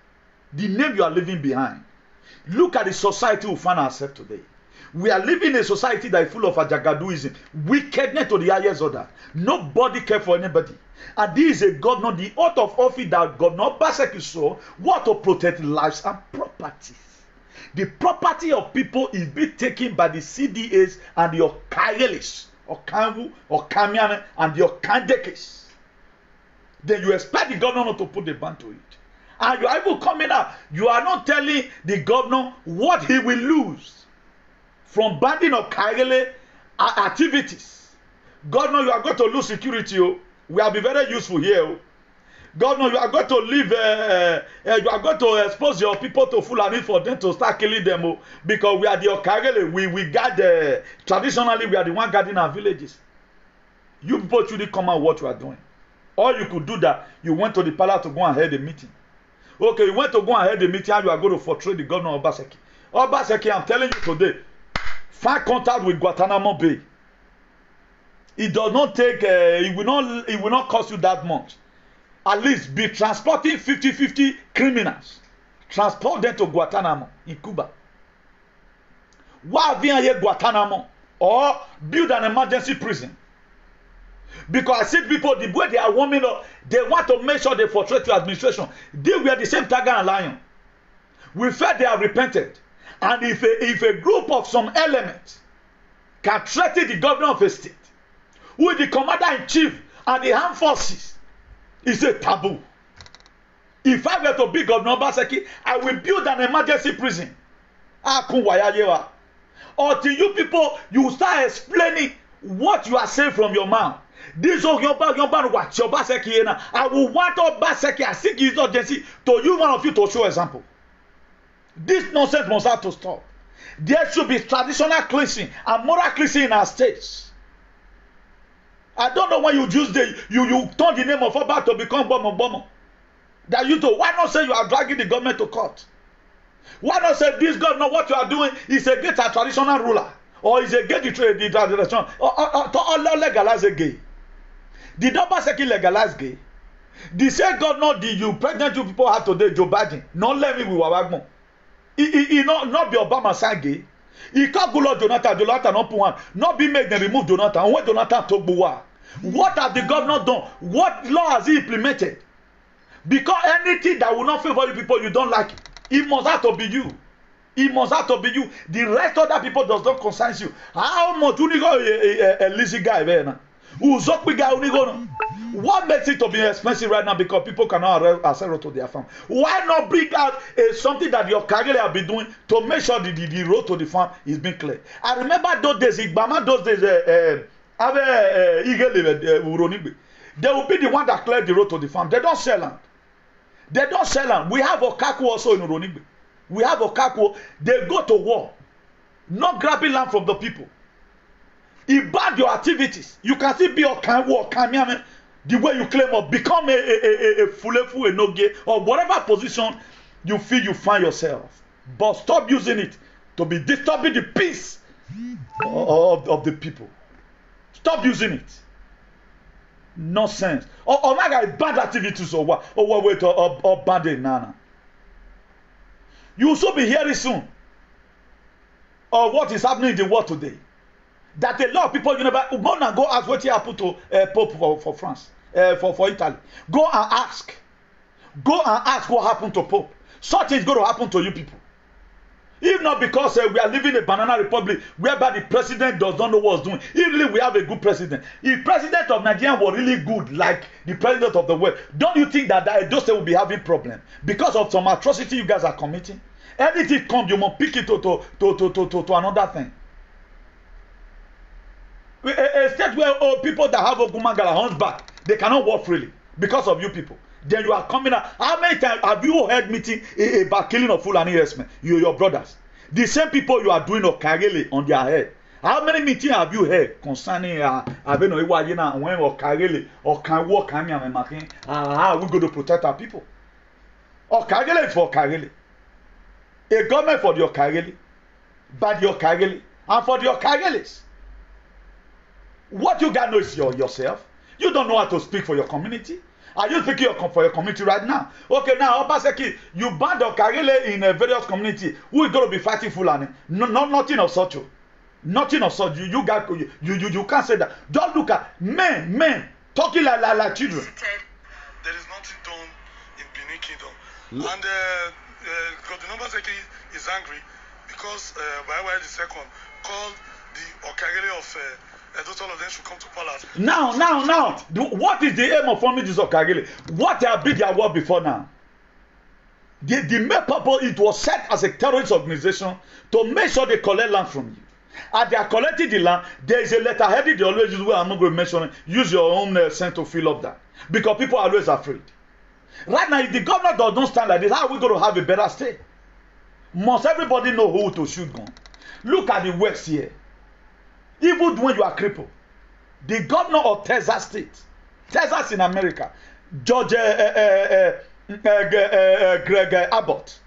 The name you are leaving behind. Look at the society we find ourselves today. We are living in a society that is full of ajagaduism, wickedness to the highest order. Nobody cares for anybody. And this is a governor, the oath of office that Governor Obaseki saw, what to protect lives and properties. The property of people is being taken by the CDAs and the Okayelis, Okanwu, Okamiane, and the Okandekes. Then you expect the governor not to put the ban to it. And you are even coming out, you are not telling the governor what he will lose from banning of Kagele activities. Governor, you are going to lose security. Oh. We will be very useful here. Oh. Governor, you are going to leave, you are going to expose your people to Fulani for them to start killing them. Oh. Because we are the Okagele. We guard, traditionally, we are the one guarding our villages. You people should come out what you are doing. Or you could do that. You went to the palace to go and head the meeting. Okay, you went to go and head the meeting and you are going to portray the governor of Obaseki. Obaseki, I'm telling you today, find contact with Guantanamo Bay. It does not take, it will not cost you that much. At least be transporting 50-50 criminals. Transport them to Guantanamo in Cuba. Why via here Guantanamo? Or build an emergency prison. Because I see people, the way they are warming up, they want to make sure they frustrate your administration. They were the same tiger and lion. We felt they have repented. And if a group of some elements can threaten the governor of a state, who is the commander-in-chief and the armed forces, it's a taboo. If I were to be Governor Obaseki, I will build an emergency prison. Until you people, you start explaining what you are saying from your mouth. This I will want Obaseki, I seek his urgency to use one of you to show example. This nonsense must have to stop. There should be traditional cleansing and moral cleansing in our states. I don't know why you use you turn the name of Oba to become Bomo. That you do. Why not say you are dragging the government to court? Why not say this governor, what you are doing is against a traditional ruler, or is against the tradition, or legalize a gay? Did Obaseki legalize gay? The same governor the pregnant you people have today, Joe Biden, not let me with Wabagmo. He not be Obama sign gay. He can't go Jonathan not put one, not be made them remove Jonathan. When Jonathan talk Buwa, what has the governor done? What law has he implemented? Because anything that will not favor you people, you don't like it. It must have to be you. It must have to be you. The rest of that people does not concern you. How much you go a lazy guy there now? Who zok guy What makes it to be expensive right now? Because people cannot access road to their farm. Why not bring out something that your Okagele have been doing to make sure the road to the farm is being clear? I remember those days, Igbama, those days, they will be the one that cleared the road to the farm. They don't sell land. They don't sell land. We have Okaku also in Uronigbe. We have Okaku. They go to war, not grabbing land from the people. It bad your activities. You can still be Okamiame the way you claim or become a fulefu, a noge, or whatever position you feel you find yourself. But stop using it to be disturbing the peace of the people. Stop using it. Nonsense. Or my guy, bad activities or what? Or wait, or bad nana. You will also be hearing soon of what is happening in the world today. That a lot of people, you know, but go ask what happened to Pope for France, for Italy. Go and ask. Go and ask what happened to Pope. Such is going to happen to you people. If not because we are living in a banana republic whereby the president does not know what's doing. Even we have a good president. If president of Nigeria were really good like the president of the world, don't you think that those will be having problem because of some atrocity you guys are committing? Anything comes, you must pick it to another thing. A state where people that have Ogumagala hunchback, they cannot walk freely because of you people. Then you are coming out. How many times have you heard meeting about killing of Fulani herdsmen? Your brothers. The same people you are doing Okagele on their head. How many meetings have you heard concerning Abeno Iwajina when Okagele or Kanwo Kanya and Makin? How are we going to protect our people? Okagele is for Okagele. A government for the Okagele. But the Okagele. And for the Okageles. What you guys know is yourself. You don't know how to speak for your community. Are you speaking for your community right now? Okay, now Obaseki, you banned Okagele in a various community. Who is going to be fighting Fulani? No, nothing of such. Nothing of such. You can't say that. Just look at men talking like children. There is nothing done in Benin Kingdom, and the Obaseki is angry because Baiwa II called the Okagele of. All of them should come to palace. Now. What is the aim of forming this Okagele? What have been their work before now? The main purpose, it was set as a terrorist organization to make sure they collect land from you. And they are collecting the land. There is a letter headed they always use where I'm not going to mention it. Use your own sense to fill up that. Because people are always afraid. Right now, if the government does not stand like this, how are we going to have a better state? Must everybody know who to shoot gun? Look at the West here. Even when you are crippled, the governor of Texas State, Texas in America, George Greg Abbott,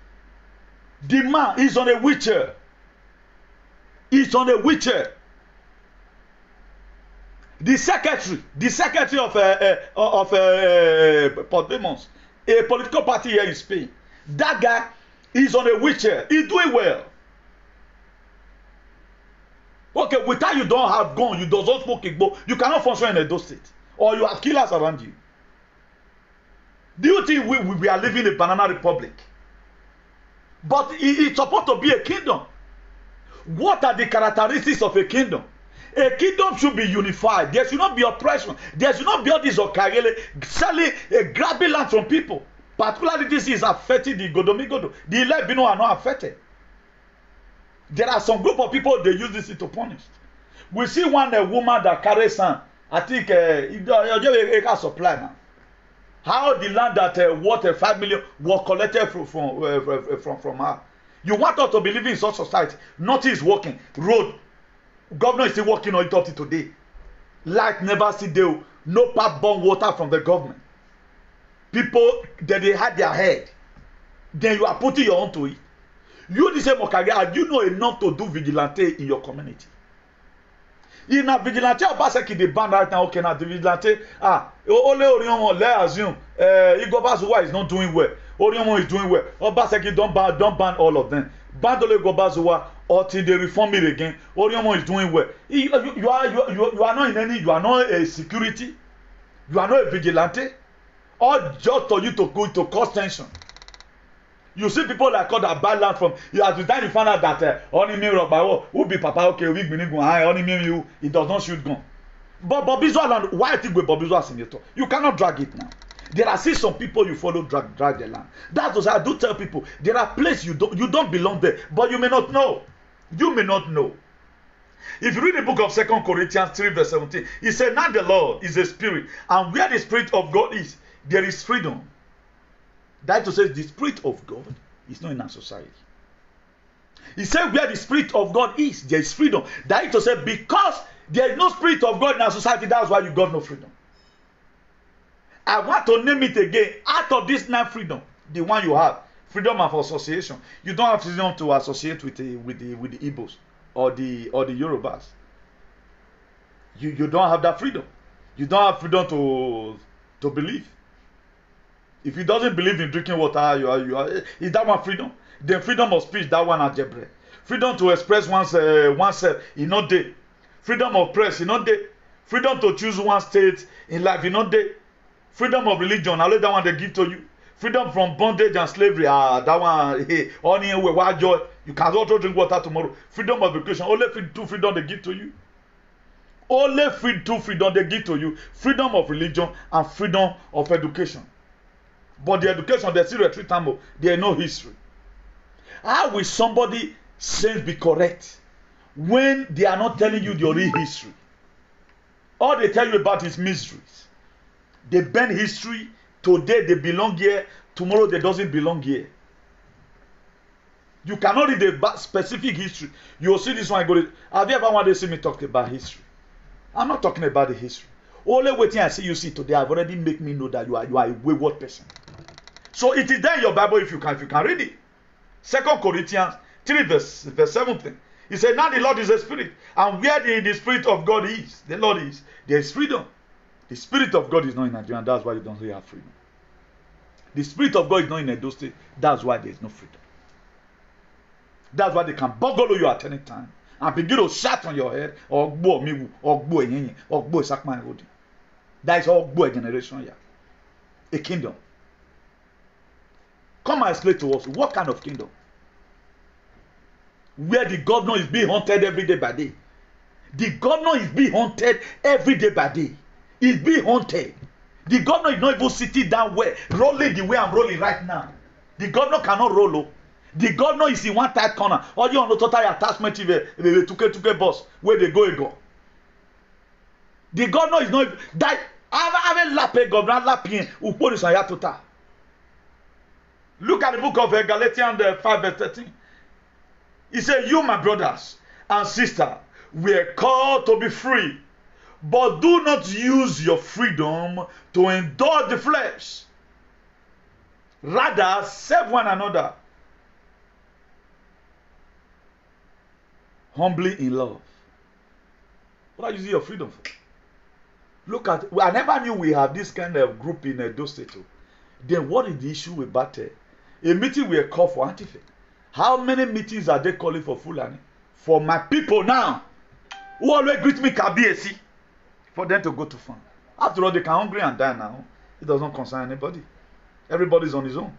the man is on a wheelchair. He's on a wheelchair. The secretary of Podemos, a political party here in Spain, that guy is on a wheelchair. He's doing well. Okay, without you don't have gun, you don't smoke igbo, you cannot function in Edo State. Or you have killers around you. Do you think we are living in a banana republic? But it's supposed to be a kingdom. What are the characteristics of a kingdom? A kingdom should be unified. There should not be oppression. There should not be all this Okagele selling, grabbing land from people. Particularly this is affecting the Godomigodo. The Ilebino are not affected. There are some group of people they use this to punish. We see one woman that carries sand. I think it supply now. How the land that worth 5 million was collected from her. You want us to believe in such society? Nothing is working. Road, governor is still working on it up to today. Light never see deal. No pipe-borne water from the government. People they had their head. Then you are putting your own to it. You the same Okagele, you know enough to do vigilante in your community. In a vigilante, Obaseki the band right now, okay, now the vigilante, Ole Oriomo, let's assume, Igbo Bazuwa is not doing well. Oriomo is doing well. Obaseki don't ban all of them. Ban Ole Igbo Bazuwa until they reform it again. Oriomo is doing well. You are not in any, you are not a security. You are not a vigilante. Or just for you to go to cause tension. You see people like God that buy land from you. At the time you find out that only me who be Papa okay we only me you it does not shoot gun. But Bobizwa land, why I think with Bobizwa senator? You cannot drag it now. There are still some people you follow drag the land. That's what I do tell people. There are places you don't belong there, but you may not know. You may not know. If you read the book of 2 Corinthians 3 verse 17, it said, now the Lord is a spirit, and where the spirit of God is, there is freedom. That to say the spirit of God is not in our society. He said where the spirit of God is, there is freedom. That to say because there is no spirit of God in our society, that's why you got no freedom. I want to name it again. Out of this 9 freedom, the one you have, freedom of association. You don't have freedom to associate with the Igbos or the Yorubas. You don't have that freedom. You don't have freedom to believe. If he doesn't believe in drinking water, is that one freedom? Then freedom of speech, that one algebra. Freedom to express oneself, is not there. Freedom of press, is not there. Freedom to choose one state in life, is not there. Freedom of religion, I let that one they give to you. Freedom from bondage and slavery, that one, hey, only where joy. You can also drink water tomorrow. Freedom of education, only 2 freedom they give to you. Only 2 freedom they give to you. Freedom of religion and freedom of education. But the education, they still retreat time. There is no history. How will somebody sense be correct when they are not telling you your real history? All they tell you about is mysteries. They bend history. Today they belong here. Tomorrow they doesn't belong here. You cannot read the specific history. You will see this one. Have you ever wanted to see me talk about history? I'm not talking about the history. Only waiting I see you see today, I've already made me know that you are a wayward person. So it is there in your Bible if you can read it. 2 Corinthians 3 verse 17. He said, now the Lord is a spirit. And where the spirit of God is, the Lord is, there is freedom. The spirit of God is not in Nigeria, and that's why you don't really have freedom. The spirit of God is not in Edo State, that's why there is no freedom. That's why they can boggle you at any time and begin to shout on your head, or gbo miwu, or gbo enyenye, or gbo sakman rodi. That is all gbo a generation here. A kingdom. Come and explain to us, what kind of kingdom? Where the governor is being haunted every day by day. The governor is being haunted every day by day. He's being haunted. The governor is not even sitting down where, rolling the way I'm rolling right now. The governor cannot roll up. The governor is in one tight corner. Or you on the total attachment to the bus where they go. The governor is not that. I have lapped governor lapping upon his ayatota. Look at the book of Galatians 5 verse 13. He said, you, my brothers and sisters, were called to be free, but do not use your freedom to indulge the flesh. Rather, serve one another humbly in love. What are you using your freedom for? Look at, I never knew we have this kind of group in Edo State. Then what is the issue with Bate? A meeting we call for Antifa. How many meetings are they calling for Fulani? For my people now, who always greet me Kabiesi, for them to go to farm. After all, they can hungry and die now. It doesn't concern anybody. Everybody's on his own.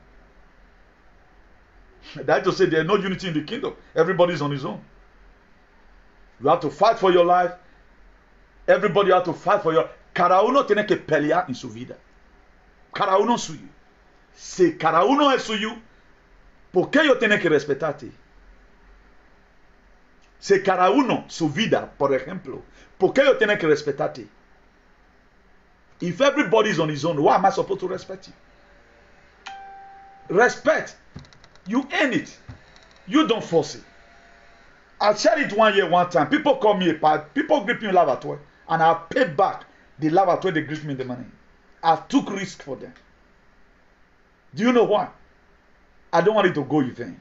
That to say there's no unity in the kingdom. Everybody's on his own. You have to fight for your life. Everybody have to fight for your. Cada uno tiene que pelear en su vida. Cada uno suyo. Si cada uno es suyo, ¿por qué yo tengo que respetarte? Si cada uno su vida, por ejemplo, ¿por qué yo tengo que respetarte? If everybody is on his own, why am I supposed to respect you? Respect. You earn it. You don't force it. I shared it 1 year, one time. People call me a part. People greet me in laboratory, and I paid back the laboratory they greet me in the money. I took risk for them. Do you know why? I don't want it to go in vain.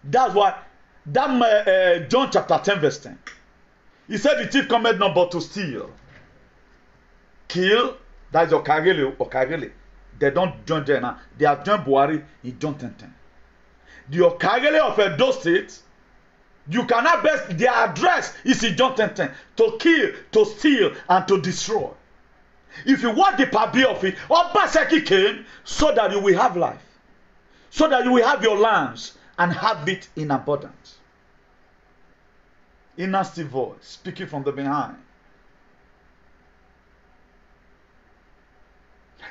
That's why that John chapter 10 verse 10. He said the thief cometh not but to steal, kill. That is Okagele. They don't join there now. They have joined Buhari in John 10:10. The Okagele of Edo State, you cannot best their address is in John 10:10. To kill, to steal, and to destroy. If you want the pabi of it, Obaseki came so that you will have life, so that you will have your lands and have it in abundance. a nasty voice speaking from the behind.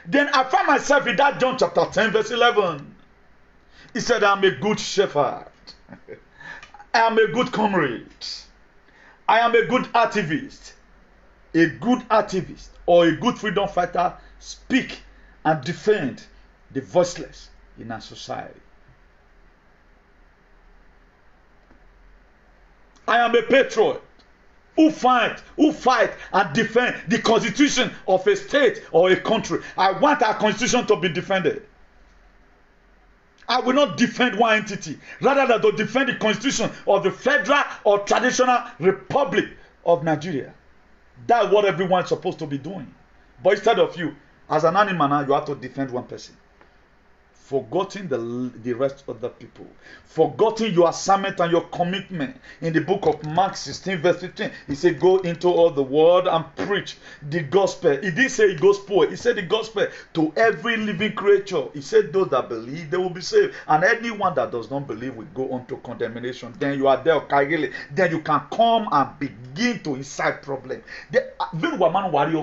Then I found myself in that John chapter 10 verse 11. He said, I am a good shepherd. I am a good comrade. I am a good activist. A good activist or a good freedom fighter speak and defend the voiceless in our society. I am a patriot who fight and defend the constitution of a state or a country. I want our constitution to be defended. I will not defend one entity, rather than to defend the constitution of the federal or traditional republic of Nigeria. That's what everyone is supposed to be doing. But instead of you, as an animal now, you have to defend one person. Forgetting the rest of the people. Forgetting your assignment and your commitment. In the book of Mark 16 verse 15, he said, go into all the world and preach the gospel. He didn't say gospel. He said the gospel to every living creature. He said those that believe, they will be saved. And anyone that does not believe will go on to condemnation. Then you are there, then you can come and begin to incite problem. Nobody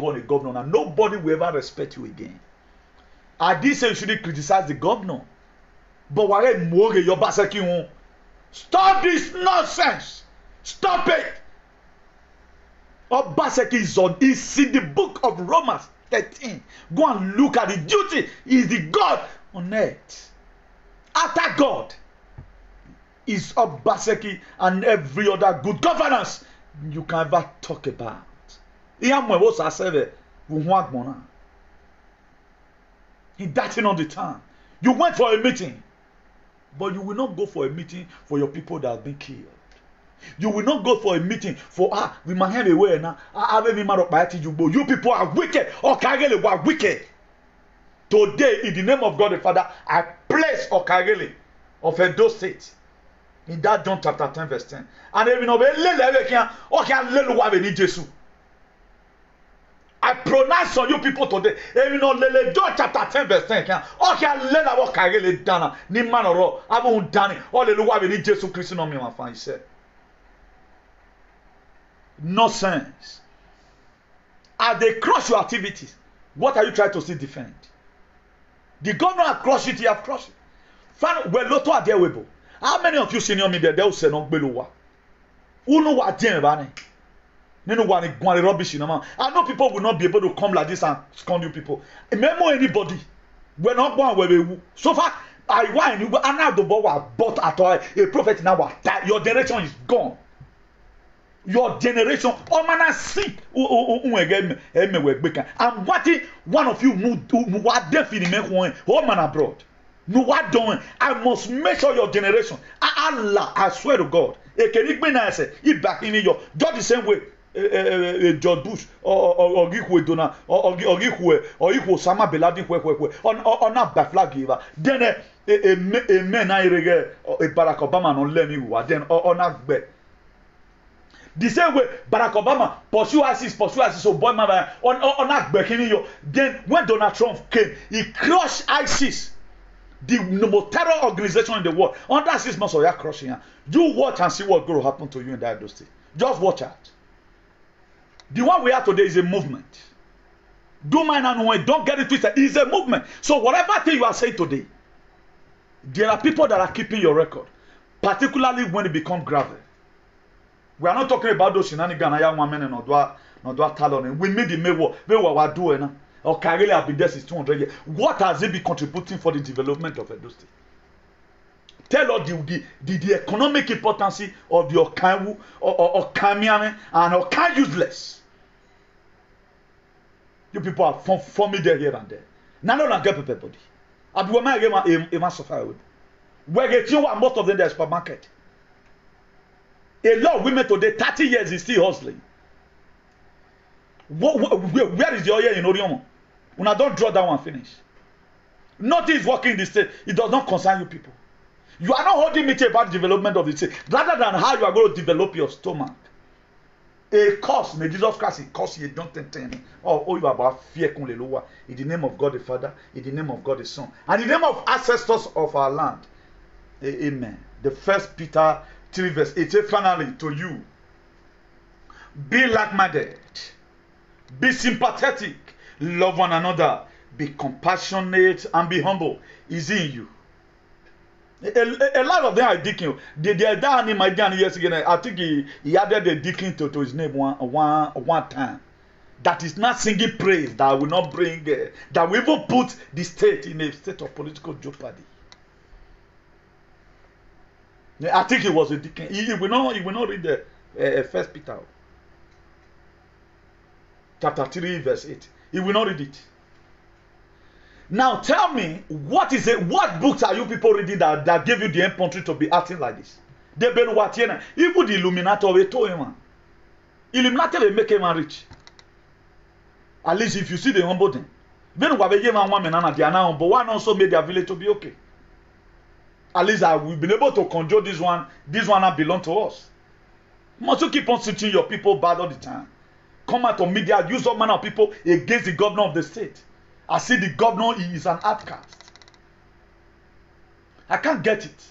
will ever respect you again. I did say you shouldn't criticize the governor. But stop this nonsense. Stop it. Obaseki is in the book of Romans 13. Go and look at the duty. He is the God on earth. After God is Obaseki and every other good governance you can ever talk about. That's not the time. You went for a meeting, but you will not go for a meeting for your people that have been killed. You will not go for a meeting for we might have a way now. You people are wicked. Okagele were wicked. Today, in the name of God the Father, I place Okagele of Edo State in that John chapter 10 verse 10. And even I pronounce on you people today. Even though John chapter 10 verse 10. Okay, let our Okagele dana. Ni manoro. Abu dani. Hallelujah. We need Jesus Christ no me my fan. He said. Nonsense. As they crush your activities, what are you trying to still defend? The governor has crushed it. He has crushed it. Well, loto are there webo. How many of you senior me there? They will say no below. Who know what thing about it? I know people will not be able to come like this and scorn you people. Remember anybody? We're not going where we so far. I want you and now the boy but at all a prophet now that your generation is gone. Your generation, oh man, see and what one of you what definitely oh man abroad. No what doing? I must make sure your generation. Allah, I swear to God. It can be nice. It back in your just the same way. George Bush or Gikwe Dona or Gikwe or Iko Sama Beladi on a baflag giver. Then a man I regret a Barack Obama on Lemmy then on a bet. The same way Barack Obama pursue ISIS so boy man on a backing you. Then when Donald Trump came, he crushed ISIS, the number terror organization in the world. Under 6 months of your crushing, you watch and see what going to happen to you in that state. Just watch out. The one we have today is a movement. Don't mind and don't get it twisted. It's a movement. So whatever thing you are saying today, there are people that are keeping your record, particularly when it becomes gravel. We are not talking about those shenanigans. I am one man and not talent. We made the mewo. We were doing. Or Karele have been there since 200 years. What has it been contributing for the development of Edo State? Tell us the economic importance of the Okanwu or Kamiame and Okan useless. You people are forming there here and there. Now don't get everybody. I be woman a man suffer with. Where get you most of them there supermarket. A lot of women today 30 years is still hustling. Where is the oil in Oriomo? When I don't draw that one finish. Nothing is working in the state. It does not concern you people. You are not holding me about the development of the state, rather than how you are going to develop your stomach. A cause, may Jesus Christ cause you don't intend. Oh, you are about fear in the name of God the Father, in the name of God the Son, and in the name of ancestors of our land. Amen. The 1 Peter 3 verse 8. Finally, to you Be like-minded. Be sympathetic. Love one another. Be compassionate and be humble. Is in you. A lot of them are deacon. They are down in my gun years ago. I think he added the deacon to his name one time. That is not singing praise that will not bring that will even put the state in a state of political jeopardy. I think he was a deacon. He will not read the 1 Peter chapter 3 verse 8. He will not read it. Now tell me, what books are you people reading that give you the infantry to be acting like this? They've been watching. Even the Illuminati they told him. Illuminati they make him rich. At least if you see the humble thing. Then what they give man woman and they are now humble. One also made their village to be okay. At least we've been able to control this one. This one that belong to us. Must you keep on switching your people bad all the time? Come out on media, use all manner of people against the governor of the state. I see the governor is an outcast. I can't get it.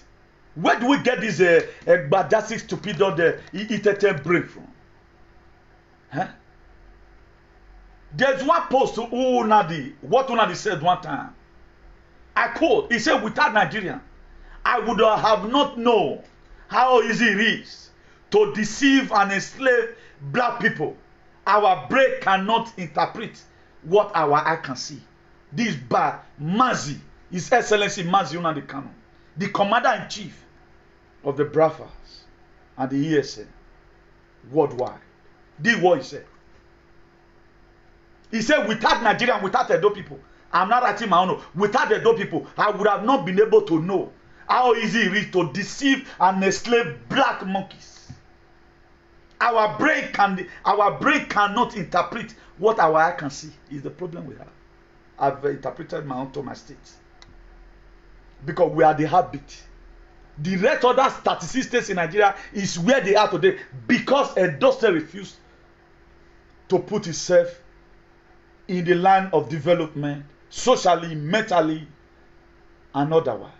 Where do we get this badassy stupid the brain from? Huh? There's one post to what Unadi said one time. I quote, he said, without Nigeria, I would have not known how easy it is to deceive and enslave black people. Our brain cannot interpret what our eye can see. This by Mazi, His Excellency Mazi Nnamdi Kanu, the commander-in-chief of the Biafras and the ESN worldwide. This is what he said. He said, without Nigeria and without Edo people, I'm not writing my own. Without Edo people, I would have not been able to know how easy it is to deceive and enslave black monkeys. Our brain cannot interpret what our eye can see. Is the problem we have. I've interpreted my own to my state. Because we are the heartbeat. The rest of other 36 states in Nigeria is where they are today because Edo State refused to put itself in the line of development, socially, mentally, and otherwise.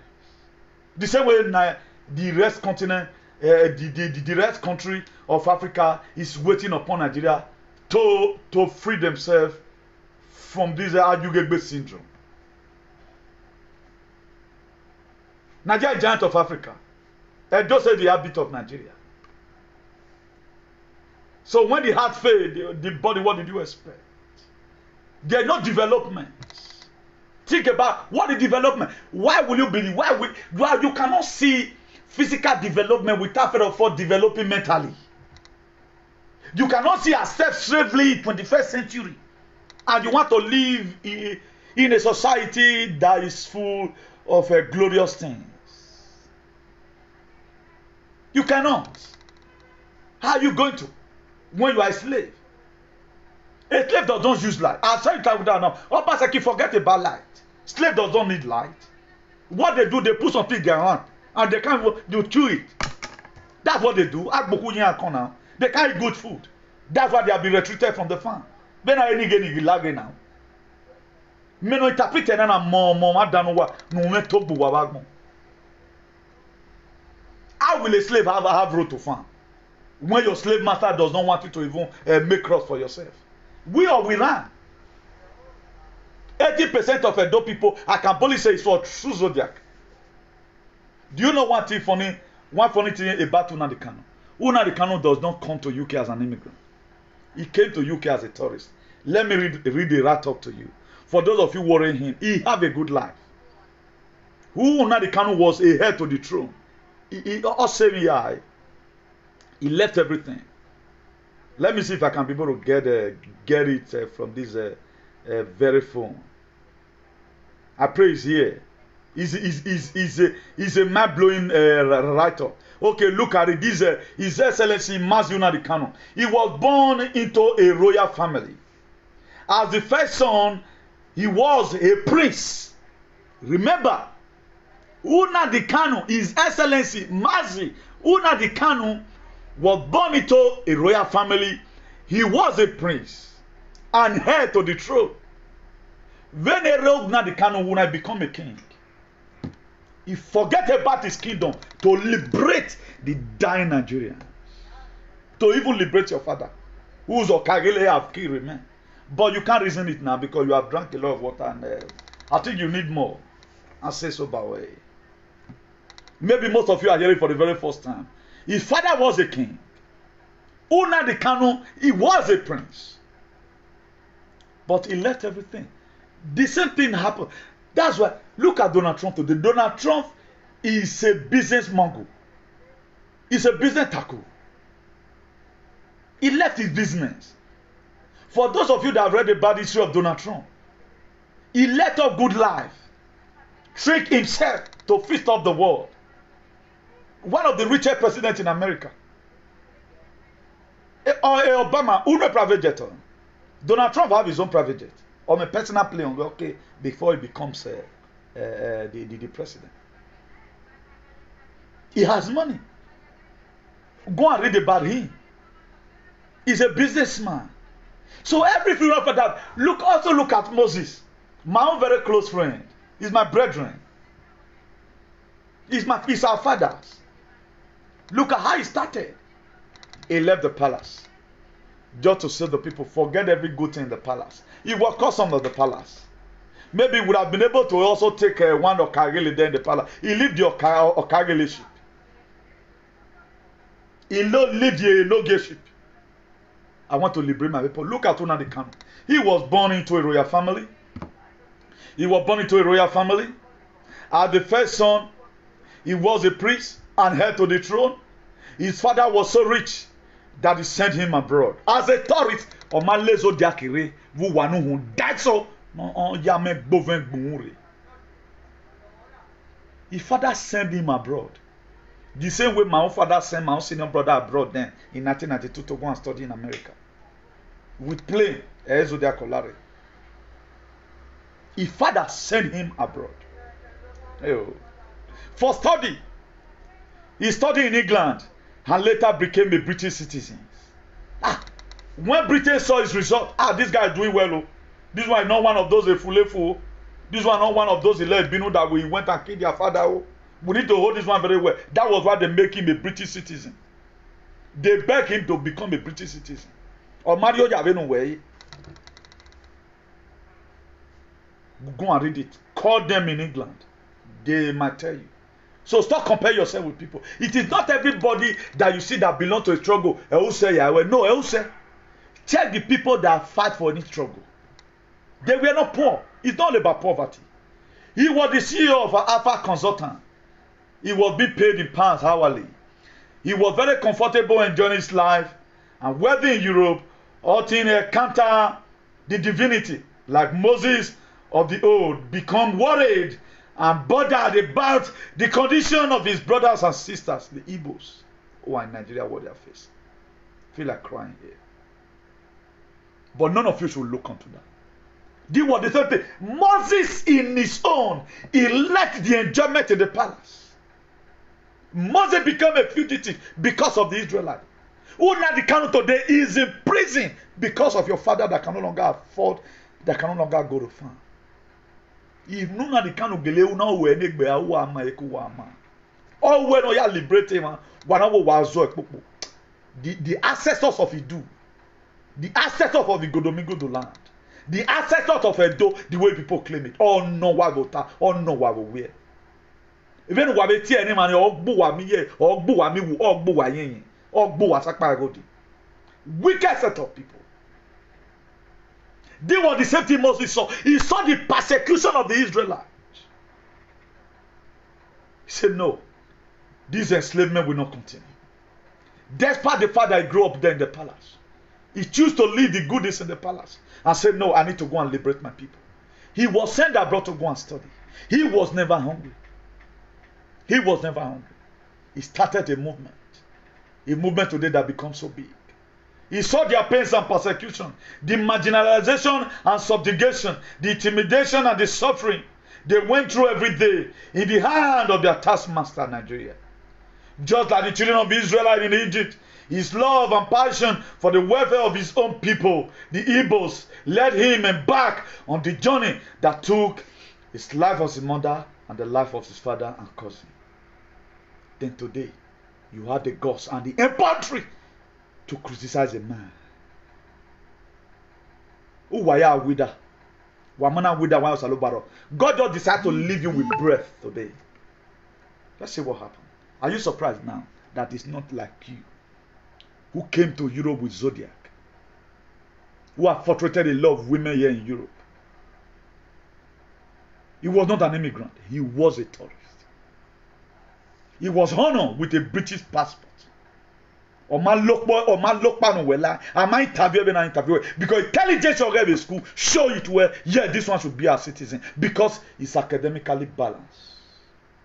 The same way the rest continent, the rest country of Africa is waiting upon Nigeria to free themselves from this Ajugbe syndrome. Nigeria is giant of Africa. Edo said the heartbeat of Nigeria. So when the heart failed, the body, what did you expect? There are no development. Think about what is development. Why will you believe? Why you cannot see physical development without first of all developing mentally? You cannot see yourself slavery in 21st century. And you want to live in a society that is full of glorious things. You cannot. How are you going to? When you are a slave. A slave does not use light. I'll tell you that now. Obaseki, forget about light. Slave does not need light. What they do, they put something in their hand. And they can't chew it. That's what they do. They can't eat good food. That's why they have been retreated from the farm. Then I ain't getting lag now. Me no interpret na mama danowa no me talk bu wabagmo. How will a slave have road to farm when your slave master does not want you to even make crops for yourself? We run. 80% of Edo people, I can boldly say, it's for true zodiac. Do you know one funny thing about Nnamdi Kanu? Nnamdi Kanu does not come to UK as an immigrant. He came to UK as a tourist. Let me read the write-up to you. For those of you worrying him, he have a good life. Nnamdi Kanu was a heir to the throne. He left everything. Let me see if I can be able to get it from this very phone. I pray it's here. It's a mind-blowing write-up. Okay, look at it. This His Excellency Mazi Nnamdi Kanu. He was born into a royal family. As the first son, he was a prince. Remember, Nnamdi Kanu, His Excellency Mazi Nnamdi Kanu, was born into a royal family. He was a prince and heir to the throne. When Nnamdi Kanu would become a king, he forget about his kingdom to liberate the dying Nigerians. To even liberate your father. whose Okagele have killed remain. But you can't reason it now because you have drunk a lot of water and I think you need more. I say so by way. Maybe most of you are hearing for the very first time. His father was a king. Nnamdi Kanu, he was a prince. But he left everything. The same thing happened. That's why, look at Donald Trump today. Donald Trump is a business mogul. He's a business tackle. He left his business. For those of you that have read about the history of Donald Trump, he left a good life, tricked himself to feast off the world. One of the richest presidents in America. Obama, who no private jet on. Donald Trump have his own private jet. On a personal plane, okay, before he becomes the president. He has money. Go and read about him. He's a businessman. So everything after that, also look at Moses, my own very close friend. He's my brethren. He's our fathers. Look at how he started. He left the palace just to save the people. Forget every good thing in the palace. He was custom of the palace. Maybe he would have been able to also take one Okagele there in the palace. He lived the Okagele ship. He lived the Enoge ship. I want to liberate my people. Look at Nnamdi Kanu. He was born into a royal family. As the first son, he was a priest and heir to the throne. His father was so rich that he sent him abroad. As a tourist, Omalezo Diakire, Vuwanuhu, that's all. His father sent him abroad. The same way my own father sent my own senior brother abroad then in 1992 to go and study in America. With plane, Ezodia Kolare. His father sent him abroad. For study. He studied in England and later became a British citizen. When Britain saw his result, this guy is doing well. Oh. This one is not one of those Efulefu. This one is not one of those Ilebinu that we went and killed their father. Oh. We need to hold this one very well. That was why they make him a British citizen. They beg him to become a British citizen. Or Mario Javeno way. Go and read it. Call them in England. They might tell you. So stop comparing yourself with people. It is not everybody that you see that belong to a struggle. No, check the people that fight for any struggle. They were not poor. It's not about poverty. He was the CEO of Alpha Consultant. He was being paid in pounds hourly. He was very comfortable enjoying his life and wealthy in Europe, ought to counter the divinity, like Moses of the old, become worried and bothered about the condition of his brothers and sisters, the Igbos, who are in Nigeria, what they are facing. Feel like crying here. But none of you should look onto that. This was the same thing. Moses, in his own, he left the enjoyment in the palace. Moses became a fugitive because of the Israelites. Nnamdi Kanu today is in prison because of your father that can no longer afford, that can no longer go to farm. If Nnamdi Kanu gele una we negbe awu ama eku wa ama. All when we are liberating man, wanawo wazo ekpopo. The ancestors of Idu, the ancestors of the Godomigodo land, the ancestors of Edo, the way people claim it. Oh no wagota, oh no wago where. Even wabeti any man ogbu wa mi ye, ogbu wa mi wu, ogbu wa yen. Ogbu wa sakpa agodi. Wicked set of people. They were the same thing Moses saw. He saw the persecution of the Israelites. He said, no, this enslavement will not continue. Despite the fact that he grew up there in the palace, he chose to leave the goodies in the palace and said, no, I need to go and liberate my people. He was sent abroad to go and study. He was never hungry. He was never hungry. He started a movement today that becomes so big. He saw their pains and persecution, the marginalization and subjugation, the intimidation and the suffering they went through every day in the hand of their taskmaster, Nigeria. Just like the children of Israel in Egypt, his love and passion for the welfare of his own people, the Igbos, led him embark on the journey that took his life of his mother and the life of his father and cousin. Then today, you have the guts and the infantry to criticize a man Uwaya wida. Wamana wida wa salubaro. God just decided to leave you with breath today. Let's see what happened. Are you surprised now that it's not like you who came to Europe with Zodiac, who have frustrated a lot of women here in Europe? He was not an immigrant. He was a tourist. He was honored with a British passport. Am I interview because intelligence already school show it where yeah this one should be a citizen because it's academically balanced.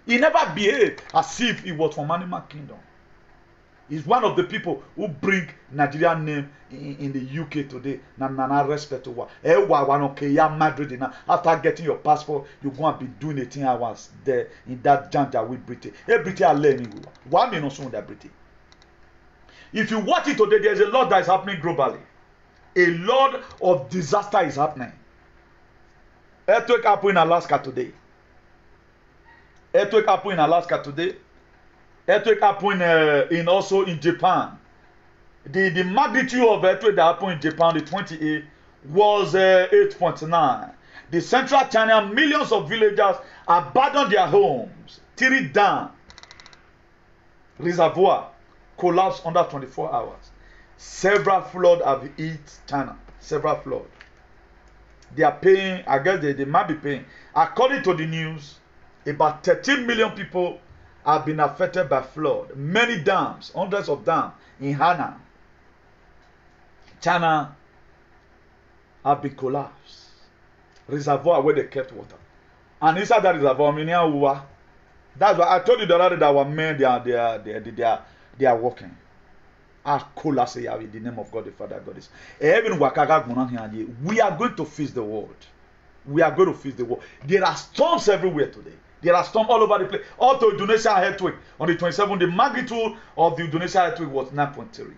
He never behaved as if he was from Animal Kingdom. He's one of the people who bring Nigerian name in the UK today. Nana respect to what? Madrid. After getting your passport, you're going to be doing 18 hours there in that janja with Britain. Hey, Britain are learning. Why me not so that Britain? If you watch it today, there's a lot that is happening globally. A lot of disaster is happening. Earthquake happened in Alaska today. Earthquake happened in Alaska today. Earthquake happened also in Japan. The magnitude of earthquake that happened in Japan, the 28, was 8.9. The central China, millions of villagers abandoned their homes. Tiri Dam reservoir collapsed under 24 hours. Several floods have hit China. Several floods. They are paying, I guess they might be paying. According to the news, about 13 million people have been affected by flood. Many dams, hundreds of dams in Hana, China, have been collapsed. Reservoir where they kept water. And inside that reservoir, that's why I told you the other day that our men, they are working. In the name of God the Father, God is. We are going to face the world. We are going to face the world. There are storms everywhere today. There are storms all over the place. Also, Indonesia earthquake on the 27th, the magnitude of the Indonesia earthquake was 9.3.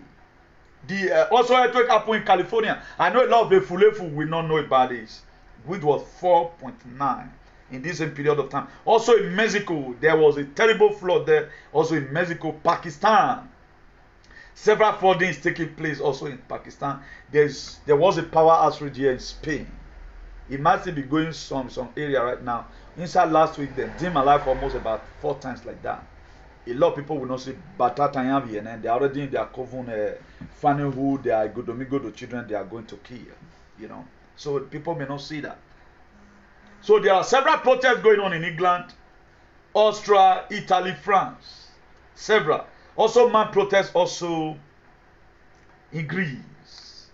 The also earthquake happened in California. I know a lot of the Fulefu will not know about this, which was 4.9 in this same period of time. Also in Mexico, there was a terrible flood there. Also in Mexico, Pakistan. Several floodings taking place also in Pakistan. There was a power outage here in Spain. It might still be going some area right now. Inside last week, they dim alive almost about 4 times like that. A lot of people will not see Batata and they are already in their coven, finding who they are go to children they are going to kill. You know, so people may not see that. So there are several protests going on in England, Austria, Italy, France. Several. Also, man protests also in Greece.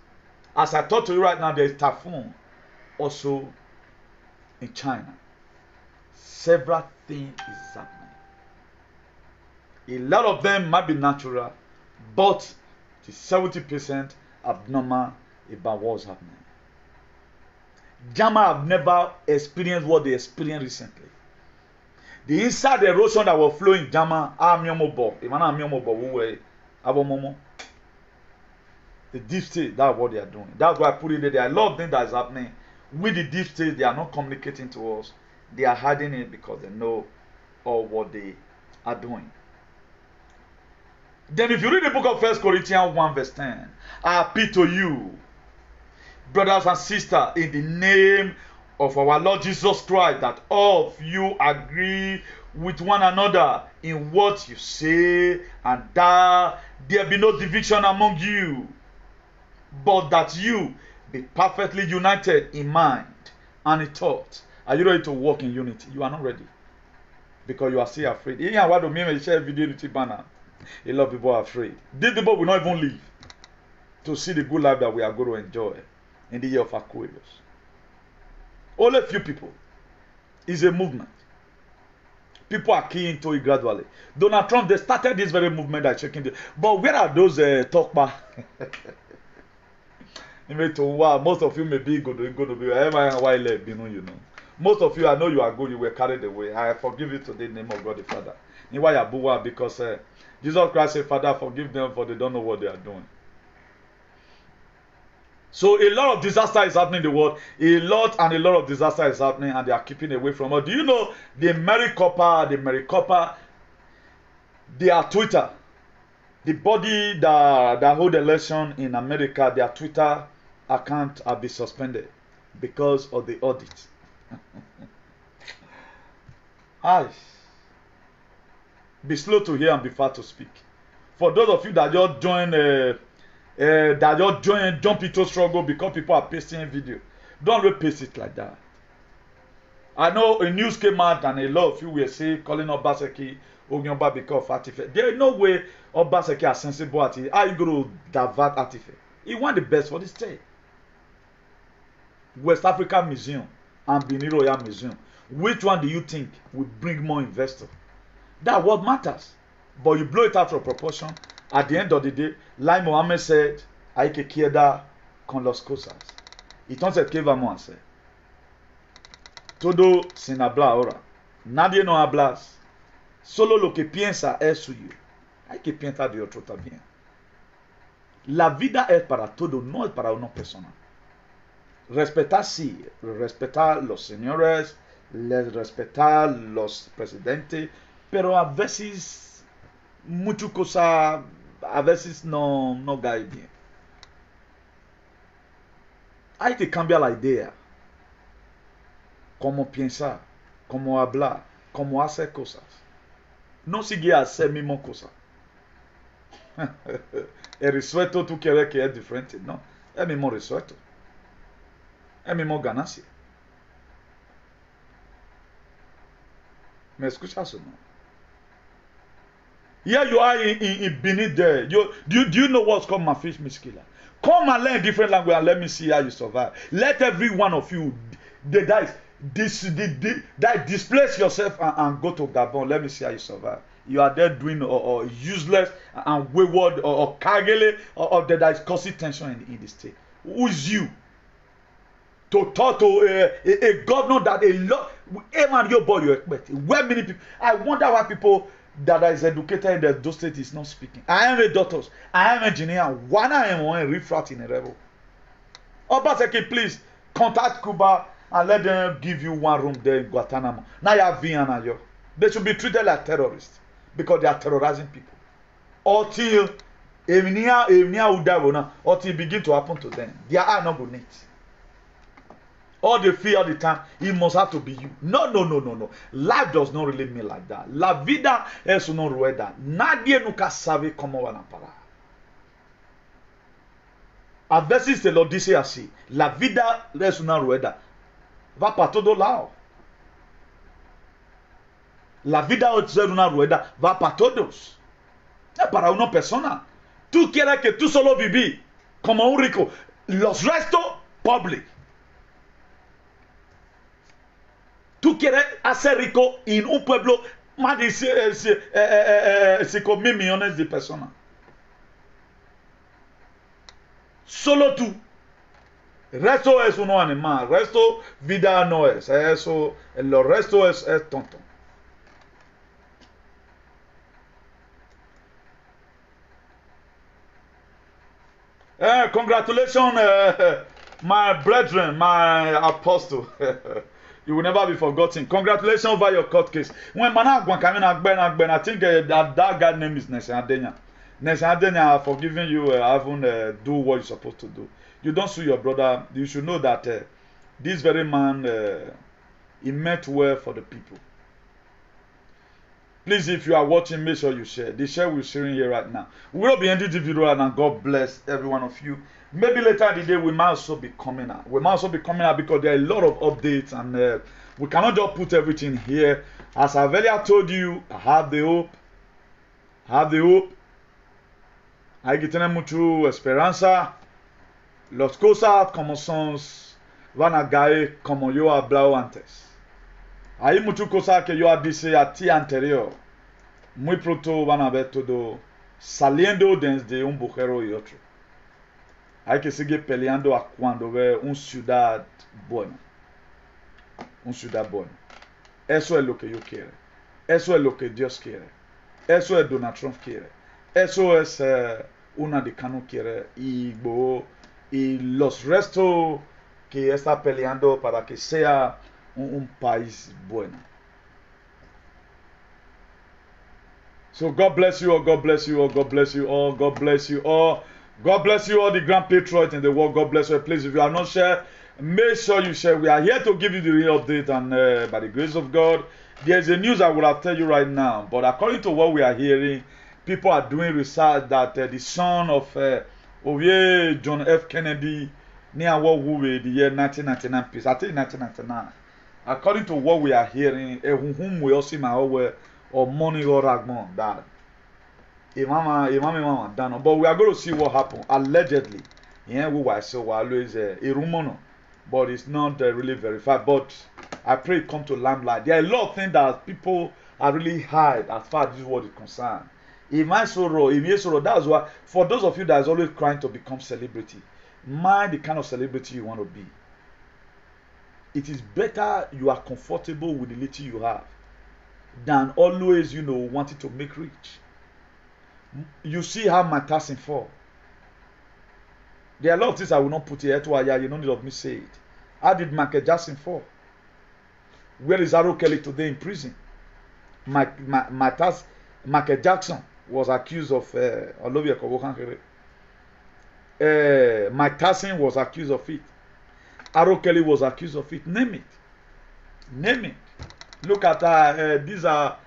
As I talk to you right now, there is typhoon also in China. Several things is happening. A lot of them might be natural, but it is 70% abnormal about what's happening. Germany have never experienced what they experienced recently. The inside erosion that was flowing in Germany, the deep state, that's what they are doing. That's why I put it there. There are a lot of things that is happening. With the deep state, they are not communicating to us. They are hiding it because they know all what they are doing. Then if you read the book of 1 Corinthians 1 verse 10, I appeal to you, brothers and sisters, in the name of our Lord Jesus Christ, that all of you agree with one another in what you say, and that there be no division among you, but that you be perfectly united in mind and in thought. Are you ready to walk in unity? You are not ready because you are still afraid. A lot of people are afraid. These people will not even live to see the good life that we are going to enjoy in the year of Aquarius. Only a few people. It's a movement. People are key into it gradually. Donald Trump, they started this very movement that shaking the. But where are those talkback? Most of you may be going to be wherever you know. Most of you, I know you are good, you were carried away. I forgive you today in the name of God the Father. Because Jesus Christ said, Father, forgive them for they don't know what they are doing. So a lot of disaster is happening in the world. A lot of disaster is happening and they are keeping away from us. Do you know the Maricopa, their Twitter, the body that hold election in America, their Twitter account have been suspended because of the audit. Aye. Be slow to hear and be fast to speak. For those of you that just jump into struggle because people are pasting video, don't really paste it like that. I know a news came out and a lot of you were saying calling Obaseki Ogyonba because of artifact. There is no way Obaseki are sensible at it. How you going to divert artifact? He want the best for the state. West African Museum and Benin Royal Museum. Which one do you think will bring more investors? That's what matters. But you blow it out of proportion. At the end of the day, like Mohammed said, Aike queda con los cosas. Entonces, ¿qué vamos a hacer? Todo sin hablar ahora. Nadie no habla. Solo lo que piensa es suyo. Hay que pensar de otro también. La vida es para todo, no es para una persona. Respetar sí, respetar los señores, les respetar los presidentes, pero a veces muchas cosas a veces no cae bien. Hay que cambiar la idea. Cómo pensar, cómo hablar, cómo hacer cosas. No sigue a hacer mismas cosas. El resuelto tú quieres que es diferente, no. Es el mismo resuelto. Es el mismo ganancia. ¿Me escuchas o no? Here you are in Benin there. Do you know what's called Mafish Miskila? Come and learn different language and let me see how you survive. Let every one of you displace yourself and go to Gabon. Let me see how you survive. You are there doing or useless and wayward or kagele or that is causing tension in the state. Who is you to talk to a governor that a lot everyone your boy you expect? Where many people? I wonder why people that is educated in those states is not speaking. I am a doctor. I am an engineer. Why I am one refrat in a rebel? Obaseki, please contact Cuba and let them give you one room there in Guantanamo. Now you have Vienna. They should be treated like terrorists because they are terrorizing people. Until until it begin to happen to them. They are not going to need. All they feel all the time, it must have to be you. No. Life does not really mean like that. La vida es una rueda. Nadie nunca sabe cómo van a parar. A veces se lo dice así. La vida es una rueda. Va para todo lado. La vida es una rueda. Va para todos. Es para una persona. Tú quieres que tú solo vivir como un rico. Los restos, public. Tú quieres hacer rico en un pueblo más de 5,000 millones de personas. Solo tú. El resto es un animal. El resto vida no es. Eso, el resto es tonto. Congratulations, my brethren, my apostle. You will never be forgotten. Congratulations over your court case. When Managwan came in Agben, I think that guy's name is Nesen Adenya. Nesen Adenya, I've forgiven you. Haven't do what you're supposed to do. You don't sue your brother. You should know that this very man, he meant well for the people. Please, if you are watching, make sure you share. The share we're sharing here right now. We will be ending the video right now. God bless every one of you. Maybe later in the day, we might also be coming out. We might also be coming out because there are a lot of updates and we cannot just put everything here. As I've earlier told you, I have the hope. Hay que tener mucha esperanza. Las cosas como son van a caer como yo he hablado antes. Hay muchas cosas que yo dije a ti anterior. Muy pronto van a ver todo saliendo desde un bujero y otro. Hay que seguir peleando a cuando ve una ciudad buena. Una ciudad buena. Eso es lo que yo quiero. Eso es lo que Dios quiere. Eso es Donald Trump quiere. Eso es una de Cano quiere. Y los restos que está peleando para que sea un país bueno. So God bless you all, God bless you all, God bless you all, God bless you all. God bless you, all the grand patriots in the world. God bless you. Please, if you are not shared, make sure you share. We are here to give you the real update, and by the grace of God, there's a news I will have tell you right now. But according to what we are hearing, people are doing research that the son of John F. Kennedy, near what we the year 1999 peace. I think 1999. According to what we are hearing, whom we also my or money or ragmon that. Imam done. But we are going to see what happened. Allegedly, yeah, we were so always a rumor, but it's not really verified. But I pray it come to limelight. There are a lot of things that people are really hide as far as this world is concerned. In my sorrow, that's why for those of you that is always trying to become celebrity, mind the kind of celebrity you want to be. It is better you are comfortable with the little you have than always, wanting to make rich. You see how my tasking fall. There are a lot of things I will not put here to Aya. You don't need of me say it. How did Michael Jackson fall? Where is Aro Kelly today in prison? Michael Jackson was accused of Mike Tyson was accused of it. Aro Kelly was accused of it. Name it. Look at these are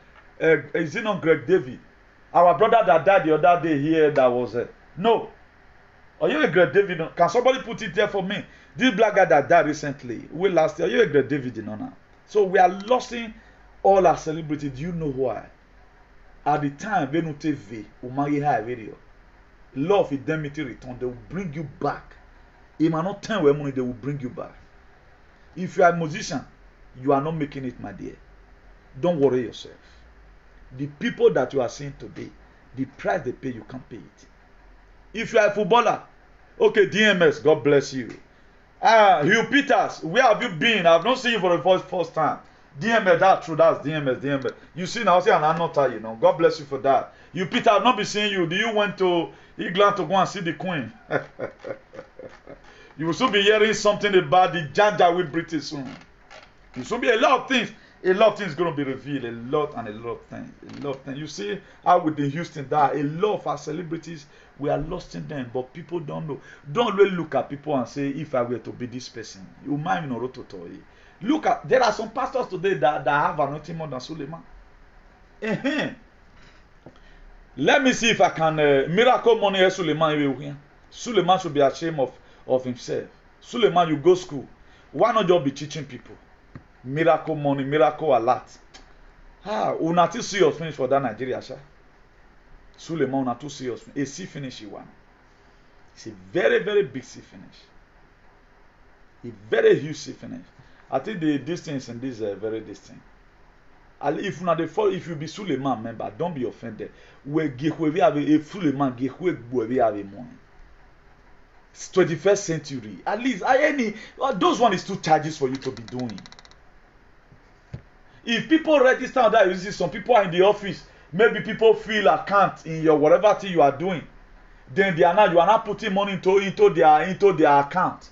is it not Greg David? Our brother that died the other day here that was no. Are you a Greg David? Can somebody put it there for me? This black guy that died recently, last year, are you a Greg David? Now? So we are losing all our celebrities. Do you know why? At the time, when you TV, Umari High Radio, law of indemnity return, they will bring you back. It might not turn where money, they will bring you back. If you are a musician, you are not making it, my dear. Don't worry yourself. The people that you are seeing today, the price they pay, you can't pay it. If you are a footballer, okay, DMS, God bless you. Hugh Peters, where have you been? I've not seen you for the first time. DMS, that's true, that's DMS. You see now, see an anota, God bless you for that. Hugh Peters, I've not been seeing you. Do you went to England to go and see the Queen? You will soon be hearing something about the Janjaweed British soon. You soon be a lot of things. A lot of things going to be revealed. A lot of things. You see how with the Houston that a lot of our celebrities, we are lost in them, but people don't know. Don't really look at people and say, if I were to be this person, you might not rototoy. Look at, there are some pastors today that have anointing more than Suleiman. Let me see if I can miracle money Suleiman. Suleiman should be ashamed of himself. Suleiman, you go school. Why not just be teaching people? Miracle money, miracle alert. Una too serious finish for that Nigeria, sha. Suleiman, una too serious. A C finish you want. It's a very, very big C finish. A very huge C finish. I think the distance in this is very distinct. If una if you be Suleiman member, don't be offended. We have a Suleiman have money. 21st century. At least those one is too charges for you to be doing. If people register on that, you see some people are in the office, maybe people fill account in your whatever thing you are doing, then you are not putting money into their account,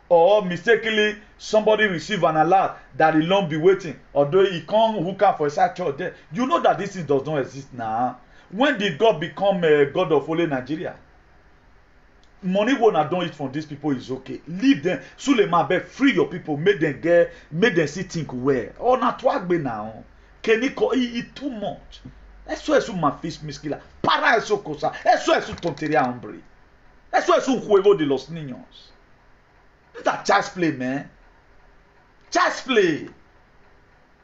or mistakenly somebody receive an alert that the loan be waiting, although he can't hook up for a side church there. You know that this thing does not exist now. When did God become a God of only Nigeria? Money when I don't eat from these people is okay. Leave them. Suleiman, beg, free your people. Make them see think well. Oh, not work be now. Can it too much? Eso es un mafis miskila. Para eso cosa. Eso es un tontería, hombre. Eso es un juego de los niños. That child's play, man. Child's play.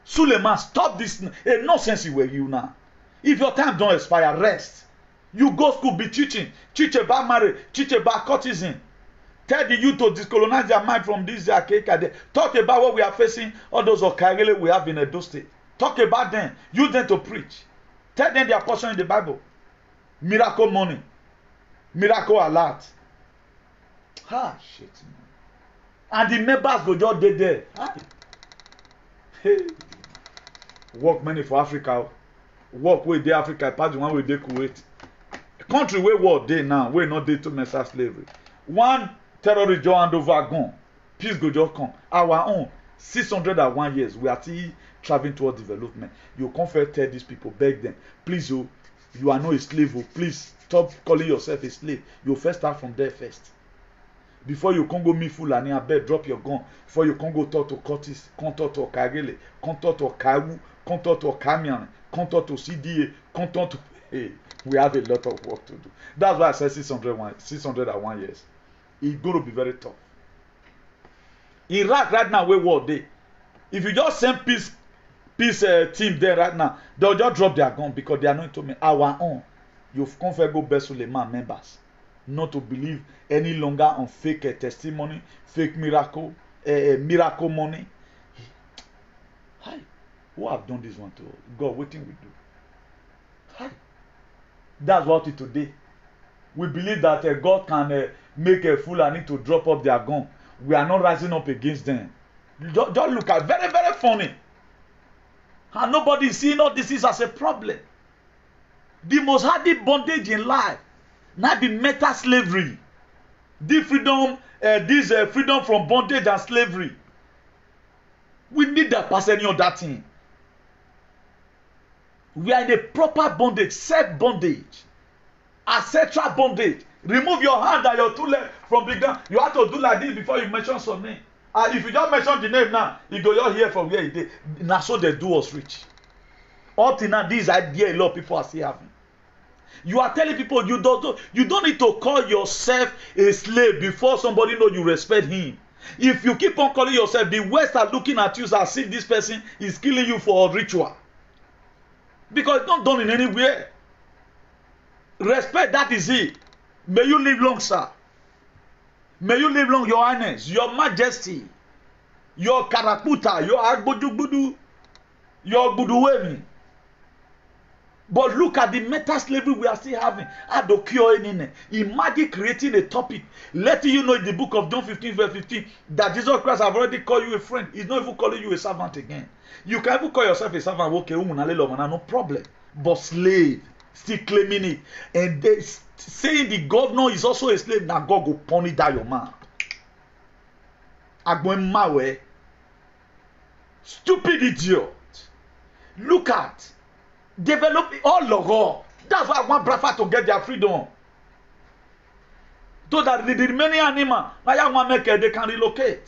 Suleiman, stop this. Nonsense you were you now. If your time don't expire, rest. You go school, be teaching about marriage, teach about courtesan. Tell the youth to decolonize their mind from this Akeka. Talk about what we are facing, all those Okagele we have in Edo State. Talk about them. Use them to preach. Tell them their portion in the Bible. Miracle money. Miracle alert. Shit, man. And the members go just dead there. Hey. Work money for Africa. Work with the Africa. Apart from one with the Kuwait. Country where war day now, where not day to master slavery. One terrorist just hand over gone. Peace go just come. Our own 601 years, we are still traveling towards development. You come first tell these people, beg them, please, You are not a slave. Oh, please stop calling yourself a slave. You first start from there first. Before you can go meet Fulani, I bet drop your gun. Before you can go talk to Curtis, come talk to Okagele, come talk to Kawu, come talk to Kamian, come talk to CDA, come talk to... Hey, we have a lot of work to do. That's why I said 601 years. It's going to be very tough. Iraq right now, where war they? If you just send peace team there right now, they'll just drop their gun because they are not to me. Our own. You've come for go best Suleiman members. Not to believe any longer on fake testimony, fake miracle, miracle money. Hi. Who have done this one to us? God, what thing we do? Hi. That's what it today. We believe that God can make a fool and need to drop up their gun. We are not rising up against them. Just look at very, very funny. And nobody is seeing all this is as a problem. The most hardy bondage in life now be meta slavery. This freedom from bondage and slavery. We need that person on that thing. We are in a proper bondage, self bondage, ancestral bondage. Remove your hand and your two legs from the ground. You have to do like this before you mention some name. And if you just mention the name now, you go your here from where it is. Now so they do us rich. Up till now, this idea a lot of people are still having. You are telling people you don't need to call yourself a slave before somebody know you respect him. If you keep on calling yourself, the West are looking at you as if this person is killing you for a ritual. Because it's not done in anywhere. Respect, that is it. May you live long, sir. May you live long, your highness, your majesty, your karakuta, your agbojubudu, your buduwemi. But look at the meta slavery we are still having. Imagine creating a topic, letting you know in the book of John 15, verse 15, that Jesus Christ have already called you a friend. He's not even calling you a servant again. You can even call yourself a servant, okay, no problem. But slave, still claiming it. And they saying the governor is also a slave. Now God go punish that your man. Agboemawe. Stupid idiot. Look at. Develop all Loro. That's why I want Brafa to get their freedom. So that the remaining animal, they can relocate.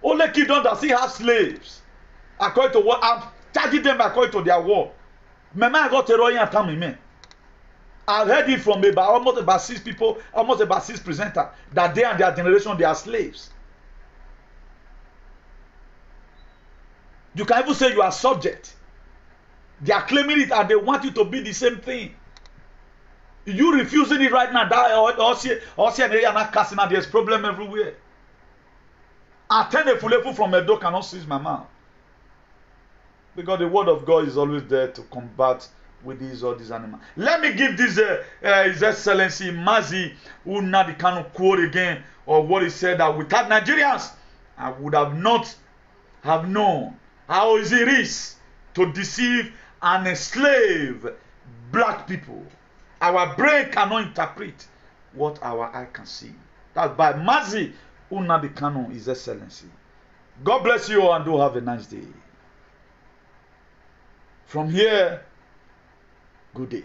Only kingdoms that still have slaves, according to what I'm charging them according to their war. I got a royal time, man. I've heard it from almost about 6 people, almost about 6 presenters, that they and their generation, they are slaves. You can even say you are subject. They are claiming it and they want you to be the same thing. You refusing it right now, there's problem everywhere. I turn a full from a door cannot seize my mouth. Because the word of God is always there to combat with these or these animals. Let me give this His Excellency Mazi Nnamdi Kanu quote again, or what he said, that without Nigerians, I would have not have known how easy it is to deceive and enslave black people. Our brain cannot interpret what our eye can see. That's by Mazi Nnamdi Kanu, His Excellency. God bless you all and do have a nice day. From here, good day.